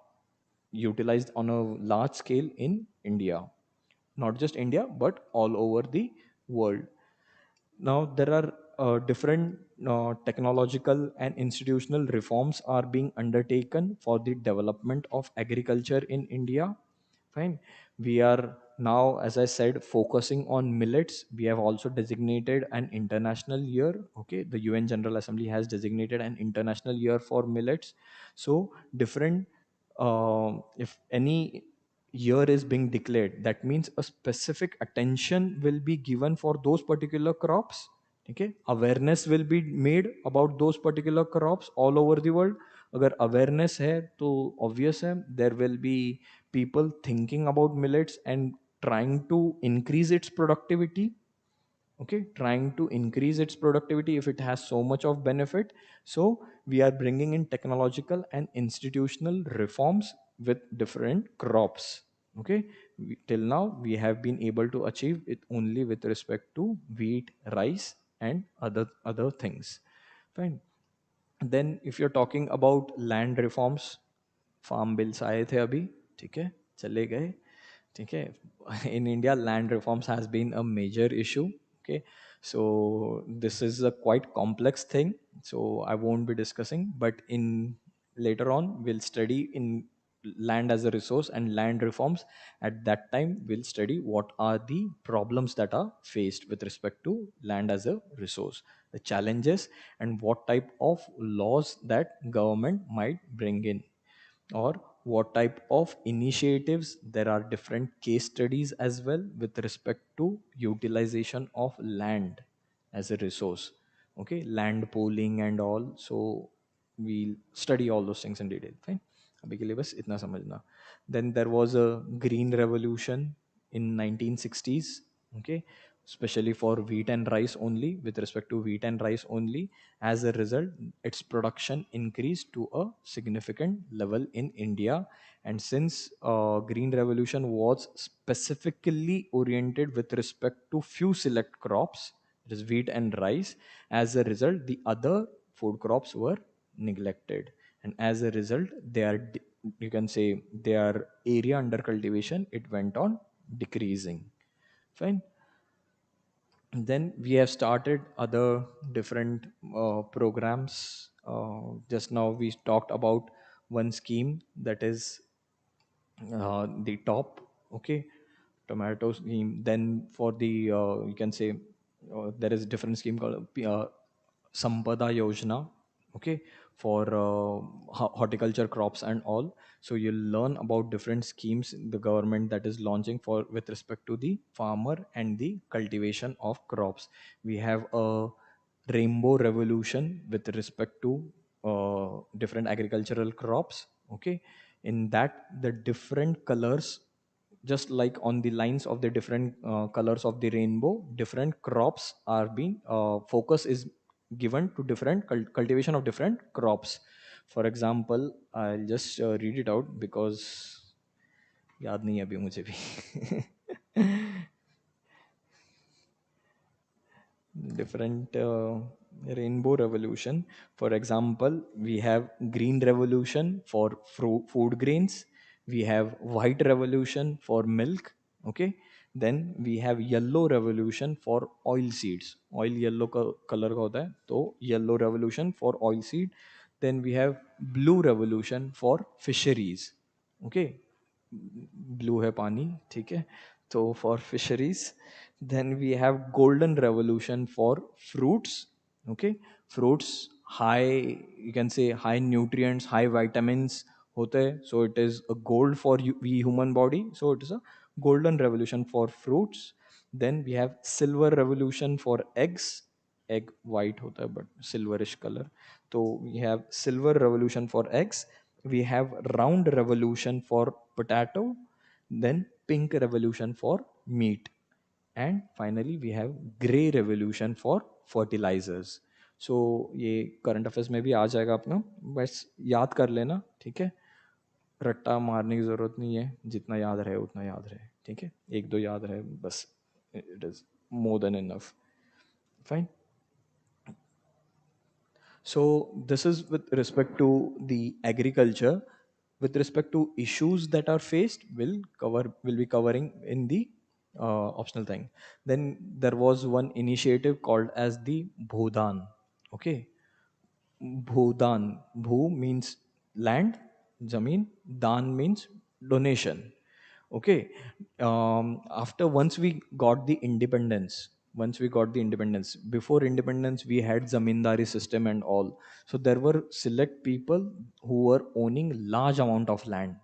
utilized on a large scale in India, not just India, but all over the world. Now there are different technological and institutional reforms are being undertaken for the development of agriculture in India. Fine. We are now, as I said, focusing on millets. We have also designated an international year. Okay, the UN General Assembly has designated an international year for millets. So different, if any year is being declared, that means a specific attention will be given for those particular crops. Okay, awareness will be made about those particular crops all over the world. अगर awareness है तो obvious है there will be people thinking about millets and trying to increase its productivity. Okay, trying to increase its productivity if it has so much of benefit. So we are bringing in technological and institutional reforms with different crops. Okay, till now we have been able to achieve it only with respect to wheat, rice, and other things. Fine. Then if you're talking about land reforms, farm bills आए थे अभी, ठीक है, चले गए, ठीक है. In India, land reforms has been a major issue. Okay, so this is a quite complex thing, so I won't be discussing, but in later on we'll study in land as a resource and land reforms. At that time we'll study what are the problems that are faced with respect to land as a resource, the challenges, and what type of laws that government might bring in, or what type of initiatives. There are different case studies as well with respect to utilization of land as a resource. Okay, land pooling and all. So we'll study all those things in detail. Fine. अभी के लिए बस इतना समझना. Then there was a green revolution in 1960s. Okay, especially for wheat and rice only, with respect to wheat and rice only. As a result, its production increased to a significant level in India. And since green revolution was specifically oriented with respect to few select crops, it is wheat and rice, as a result the other food crops were neglected. And as a result, you can say their area under cultivation, it went on decreasing. Fine. Then we have started other different programs. Just now we talked about one scheme, that is the top. Okay, tomato scheme. Then for the you can say there is a different scheme called Sampada Yojana. Okay, for horticulture crops and all. So you'll learn about different schemes the government that is launching for with respect to the farmer and the cultivation of crops. We have a rainbow revolution with respect to different agricultural crops. Okay, in that the different colors, just like on the lines of the different colors of the rainbow, different crops are being focus is given to different cultivation of different crops. For example, I'll just read it out because याद नहीं है अभी मुझे भी. Different rainbow revolution. For example, we have green revolution for food grains. We have white revolution for milk. Okay, then we have yellow revolution for oil seeds. Oil yellow color का होता है, तो yellow revolution for oil seed. Then we have blue revolution for fisheries. Okay, blue है पानी, ठीक है. So for fisheries, then we have golden revolution for fruits. Okay, fruits high, you can say high nutrients, high vitamins hote hai. So it is a gold for we human body. So it is a golden revolution for fruits. Then we have silver revolution for eggs. Egg white hota hai, but silverish color. So we have silver revolution for eggs. We have round revolution for potato, then pink revolution for meat, and finally we have gray revolution for fertilizers. So ये current affairs में भी आ जाएगा अपना, बस याद कर लेना, ठीक है। रट्टा मारने की ज़रूरत नहीं है, जितना याद रहे उतना याद रहे, ठीक है, एक दो याद रहे बस, it is more than enough. Fine. So this is with respect to the agriculture. With respect to issues that are faced, will be covering in the optional thing. Then there was one initiative called as the Bhudan. Okay, Bhudan. Bhu means land, Zameen. Dan means donation. Okay. After once we got the independence, before independence, we had zamindari system and all. So there were select people who were owning large amount of land.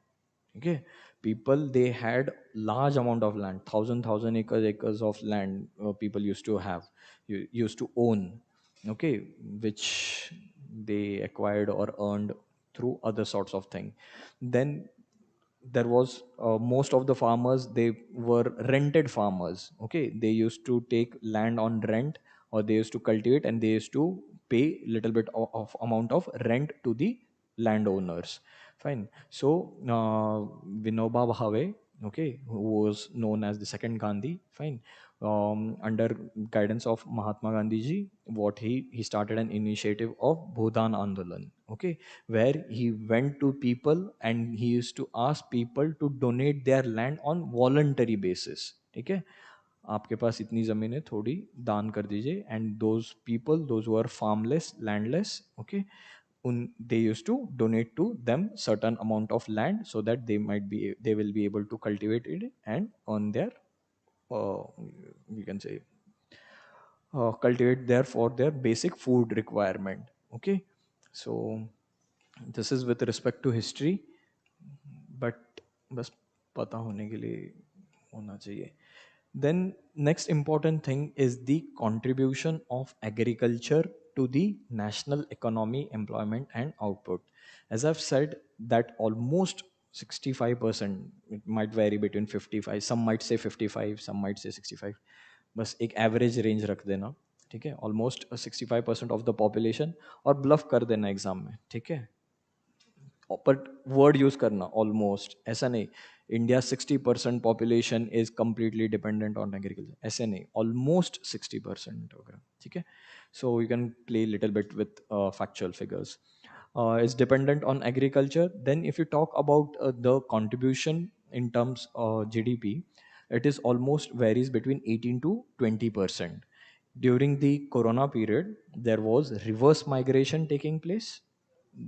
Okay, people they had large amount of land, thousand acres of land. People used to have, used to own. Okay, which they acquired or earned through other sorts of thing. Then there was most of the farmers, they were rented farmers. Okay, they used to take land on rent, or they used to cultivate and they used to pay little bit of amount of rent to the landowners. Fine. So Vinoba Bhave, okay, who was known as the second Gandhi, fine, under guidance of Mahatma Gandhi ji, what he started an initiative of Bhudan Andolan. Okay, where he went to people and he used to ask people to donate their land on voluntary basis. ठीक है, आपके पास इतनी ज़मीन है, थोड़ी दान कर दीजिए, and those people, those who are farmless, landless, okay, they used to donate to them certain amount of land so that they will be able to cultivate it and earn their, uh, you can say, cultivate there for their basic food requirement. Okay, so this is with respect to history, but बस पता होने के लिए होना चाहिए. Then next important thing is the contribution of agriculture to the national economy, employment and output. As I've said that almost 65%, it might vary between 55, some might say 55, some might say 65, बस एक average range रख देना, ठीक है, almost 65% of the population, और bulb कर देना exam में, ठीक है, पर वर्ड यूज करना ऑलमोस्ट, ऐसा नहीं India 60% population is completely dependent on agriculture, ऐसे नहीं, ऑलमोस्ट 60% होगा, ठीक है। So you can play little bit with factual figures, is dependent on agriculture. Then if you talk about the contribution in terms of GDP, it is almost varies between 18 to 20%. During the corona period, there was reverse migration taking place.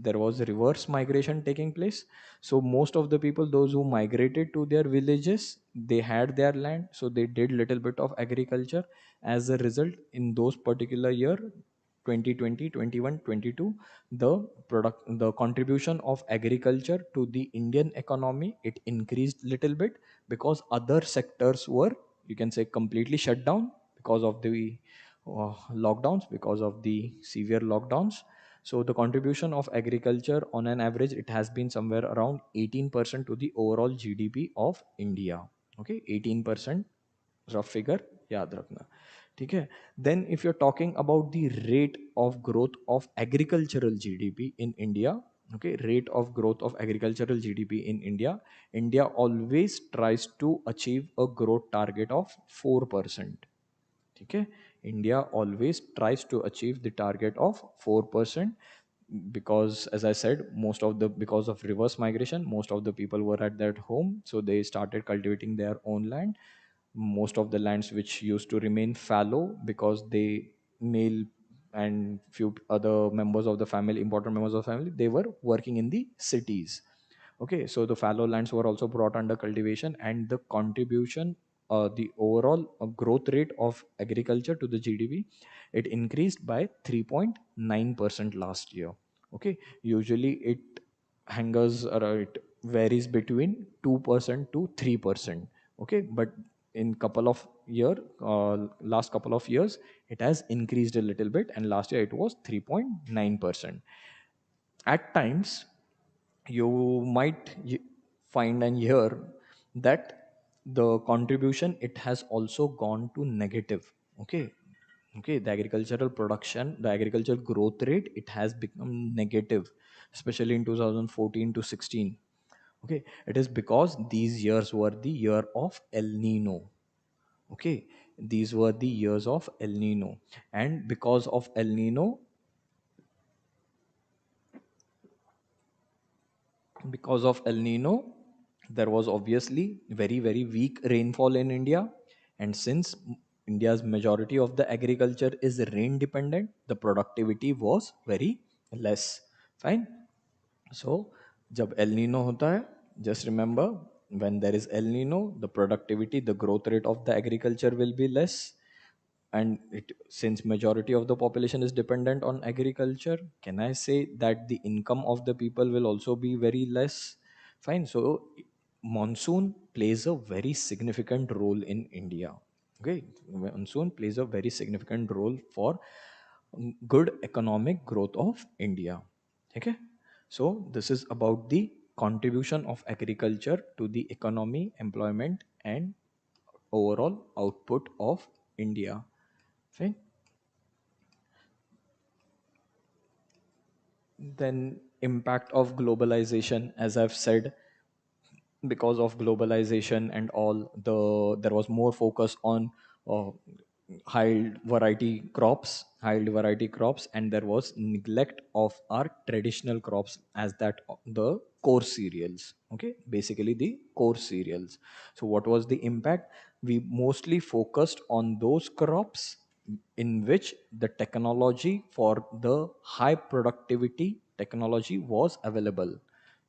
There was reverse migration taking place. So most of the people, those who migrated to their villages, they had their land, so they did little bit of agriculture. As a result, in those particular year, 2020, 21, 22, the contribution of agriculture to the Indian economy, it increased little bit, because other sectors were, you can say, completely shut down because of the lockdowns, because of the severe lockdowns. So the contribution of agriculture on an average, it has been somewhere around 18% to the overall GDP of India. Okay, 18%, rough figure, याद रखना, ठीक है. Then if you're talking about the rate of growth of agricultural GDP in India, okay, rate of growth of agricultural GDP in India, India always tries to achieve a growth target of 4%. ठीक है, India always tries to achieve the target of 4%, because as I said, most of the, because of reverse migration, most of the people were at their home, so they started cultivating their own land. Most of the lands which used to remain fallow, because they male and few other members of the family, important members of the family, they were working in the cities. Okay, so the fallow lands were also brought under cultivation, and the contribution the overall growth rate of agriculture to the GDP, it increased by 3.9% last year. Okay, usually it hangers or it varies between 2% to 3%. Okay, but in couple of last couple of years, it has increased a little bit, and last year it was 3.9%. At times you might find and hear that the contribution, it has also gone to negative. Okay, okay, the agricultural production, the agricultural growth rate, it has become negative, especially in 2014 to 16. Okay, it is because these years were the year of El Nino. Okay, these were the years of El Nino, and because of El Nino, there was obviously very, very weak rainfall in India. And since India's majority of the agriculture is rain dependent, the productivity was very less. Fine. So, जब El Nino होता है, just remember, when there is El Nino, the productivity, the growth rate of the agriculture will be less. And since majority of the population is dependent on agriculture, can I say that the income of the people will also be very less? Fine. So monsoon plays a very significant role in India. Okay, monsoon plays a very significant role for good economic growth of India. Okay, so this is about the contribution of agriculture to the economy, employment, and overall output of India. Fine. Then impact of globalization, as I've said, because of globalization and all, there was more focus on uh, high variety crops, and there was neglect of our traditional crops, as that the core cereals. Okay, basically the core cereals. So what was the impact? We mostly focused on those crops in which the technology for the high productivity technology was available,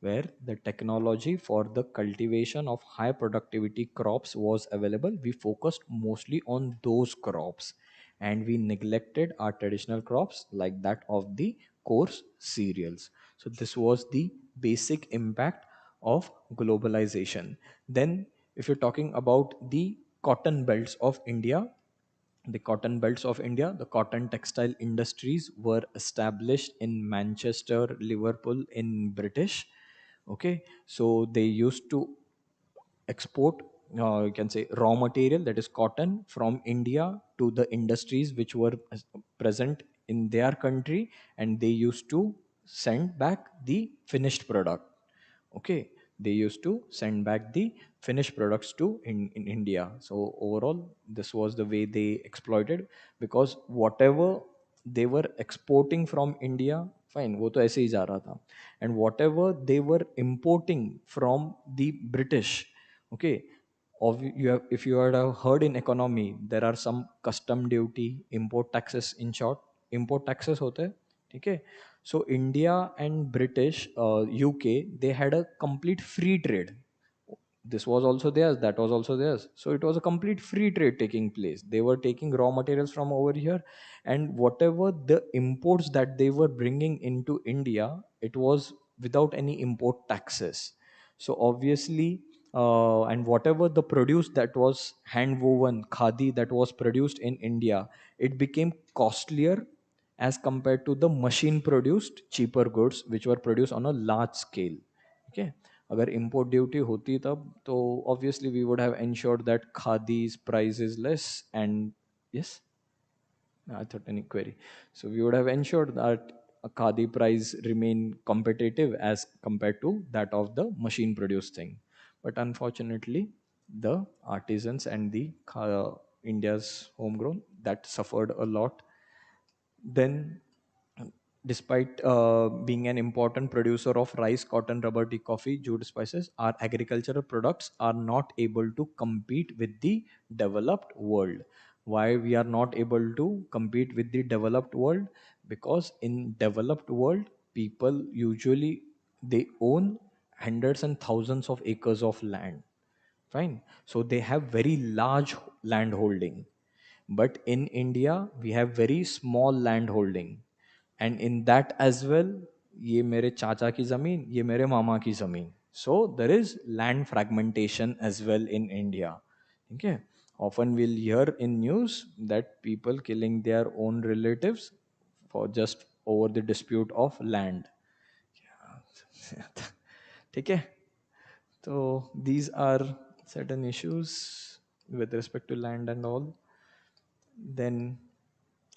where the technology for the cultivation of high productivity crops was available. We focused mostly on those crops, and we neglected our traditional crops like that of the coarse cereals. So this was the basic impact of globalization. Then if you're talking about the cotton belts of India, the cotton textile industries were established in Manchester, Liverpool in British. Okay, so they used to export, you can say, raw material, that is cotton, from India to the industries which were present in their country, and they used to send back the finished product. Okay, they used to send back the finished products to in India. So overall, this was the way they exploited, because whatever they were exporting from India, fine, वो तो ऐसे ही जा रहा था, and whatever they were importing from the British. Okay, if you had heard in economy, there are some custom duty, import taxes, in short, import taxes होते हैं. ठीक है, so India and British, UK, they had a complete free trade. This was also theirs, that was also theirs. So it was a complete free trade taking place. They were taking raw materials from over here, and whatever the imports that they were bringing into India, it was without any import taxes. So obviously, and whatever the produce that was hand woven khadi that was produced in India, it became costlier as compared to the machine produced cheaper goods which were produced on a large scale. Okay, अगर import duty होती तब तो obviously we would have ensured that khadi's price is less. And yes, I thought any query. So we would have ensured that a khadi price remain competitive as compared to that of the machine produced thing. But unfortunately, the artisans and the India's homegrown, that suffered a lot. Then, despite being an important producer of rice, cotton, rubber, tea, coffee, jute, spices, our agricultural products are not able to compete with the developed world. Why we are not able to compete with the developed world? Because in developed world, people usually they own hundreds and thousands of acres of land. Fine. So they have very large land holding. But in India, we have very small land holding. And in that as well, ये मेरे चाचा की ज़मीन, ये मेरे मामा की ज़मीन. So there is land fragmentation as well in India. Okay. Often we'll hear in news that people killing their own relatives for just over the dispute of land. ठीक है. So these are certain issues with respect to land and all. Then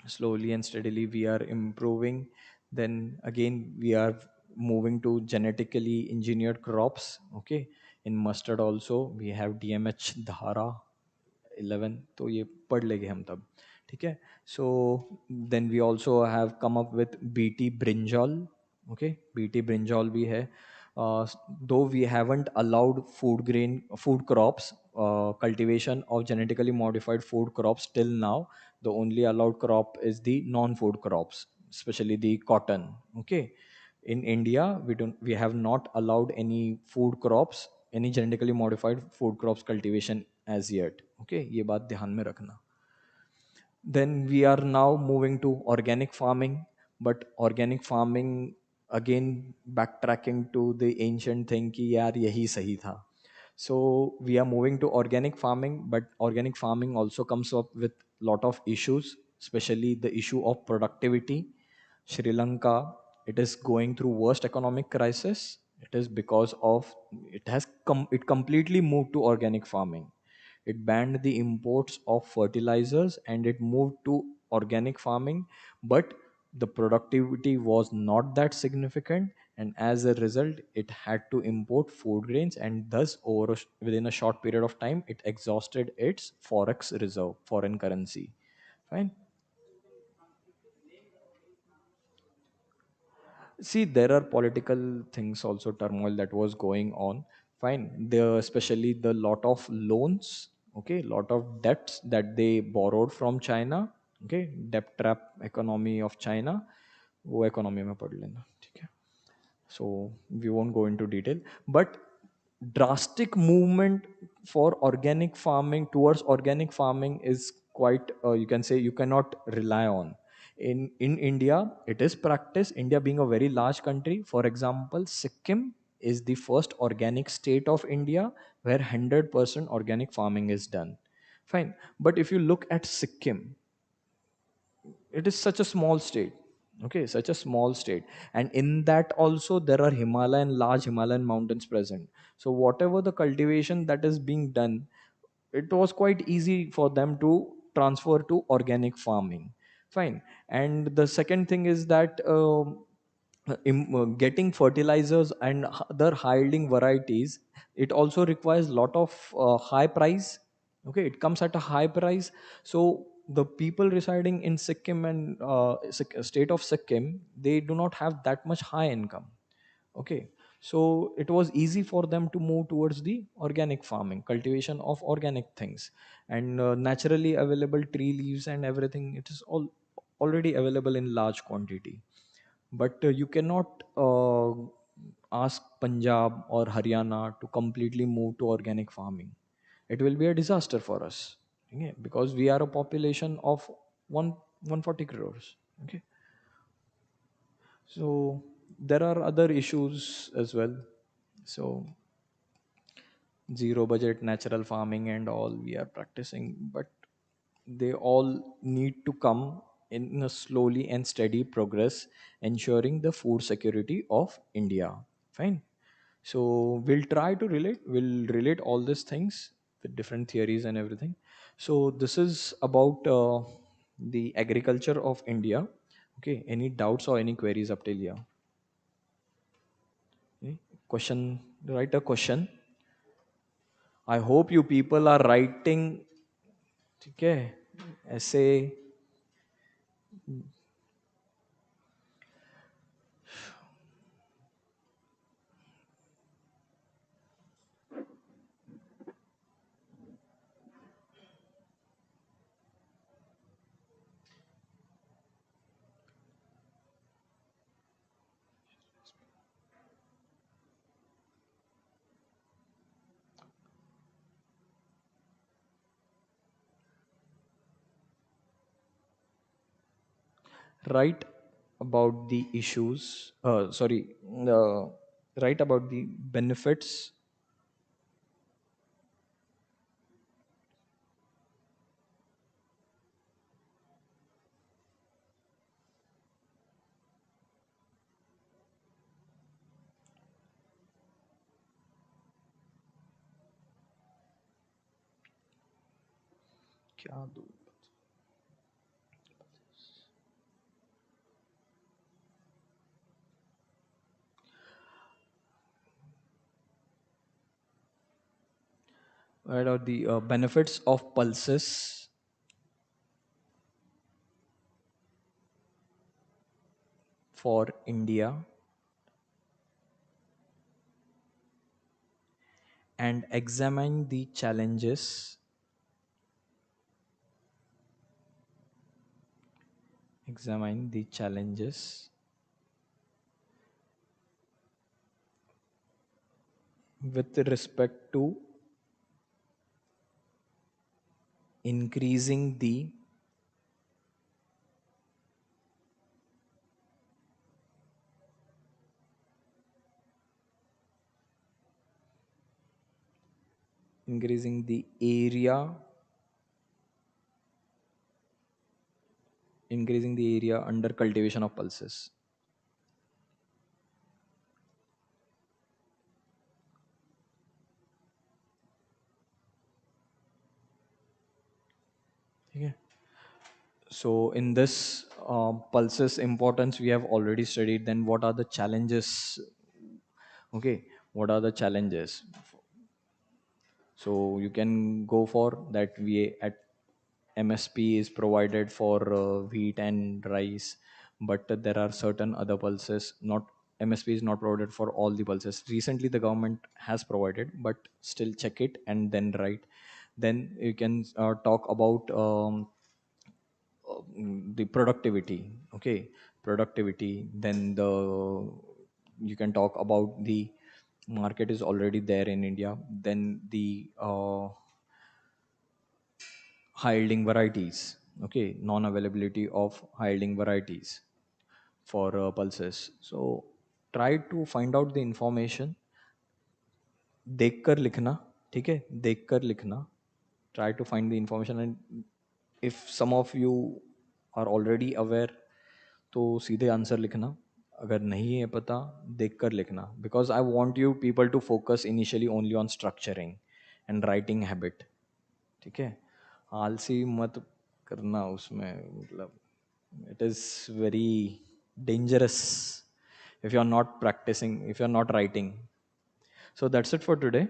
slowly and steadily we are improving. Then again we are moving to genetically engineered crops. Okay, in mustard also we have DMH Dhara 11, तो ये पढ़ लेंगे हम तब. ठीक है. So then we also have come up with BT brinjal. Okay, BT brinjal भी है. Though we haven't allowed food crops, cultivation of genetically modified food crops till now, the only allowed crop is the non-food crops, especially the cotton. Okay, in India we have not allowed any food crops, any genetically modified food crops cultivation as yet. Okay, ये बात ध्यान में रखना. Then we are now moving to organic farming, but organic farming, again backtracking to the ancient thing कि यार यही सही था. So we are moving to organic farming, but organic farming also comes up with lot of issues, especially the issue of productivity. Sri Lanka, it is going through worst economic crisis. It is because of it completely moved to organic farming. It banned the imports of fertilizers and it moved to organic farming, but the productivity was not that significant, and as a result it had to import food grains, and thus within a short period of time it exhausted its forex reserve, foreign currency. Fine. See, there are political things also, turmoil that was going on. Fine. There especially the lot of loans, okay, lot of debts that they borrowed from China. Okay, debt trap economy of China, वो economy में पढ़ लेना. ठीक है. So we won't go into detail, but drastic movement for organic farming, towards organic farming, is quite, you can say, you cannot rely on. In India it is practice. India being a very large country, for example, Sikkim is the first organic state of India where 100% organic farming is done. Fine. But if you look at Sikkim, it is such a small state. Okay, such a small state, and in that also there are large Himalayan mountains present. So whatever the cultivation that is being done, it was quite easy for them to transfer to organic farming. Fine. And the second thing is that getting fertilizers and other high-yielding varieties, it also requires lot of high price. Okay, it comes at a high price. So the people residing in Sikkim and state of Sikkim, they do not have that much high income. Okay, so it was easy for them to move towards the organic farming, cultivation of organic things, and naturally available tree leaves and everything, it is all already available in large quantity. But you cannot ask Punjab or Haryana to completely move to organic farming. It will be a disaster for us. Okay, because we are a population of 140 crores. Okay, so there are other issues as well. So zero budget natural farming and all we are practicing, but they all need to come in a slowly and steady progress, ensuring the food security of India. Fine. So we'll relate all these things with different theories and everything. So this is about the agriculture of India. Okay, any doubts or any queries up till here? Okay. Question, write a question. I hope you people are writing. ठीक है, ऐसे. Write about the issues, write about the benefits. क्या दूँ? Write out the benefits of pulses for India and examine the challenges with respect to increasing the increasing the area under cultivation of pulses. Okay. So in this pulses importance we have already studied. Then what are the challenges? Okay, what are the challenges? So you can go for that. We at MSP is provided for wheat and rice, but there are certain other pulses. Not MSP is not provided for all the pulses. Recently, the government has provided, but still check it and then write. Then you can talk about the productivity. Okay, productivity. Then you can talk about the market is already there in India. Then the high yielding varieties. Okay, non availability of high yielding varieties for pulses. So try to find out the information, देख कर लिखना. ठीक है, देख कर लिखना. Try to find the information, and if some of you are already aware, तो सीधे आंसर लिखना. अगर नहीं है पता, देख कर लिखना. Because I want you people to focus initially only on structuring and writing habit. ठीक है, आलसी मत करना उसमें. मतलब it is very dangerous if you are not practicing, if you are not writing. So that's it for today.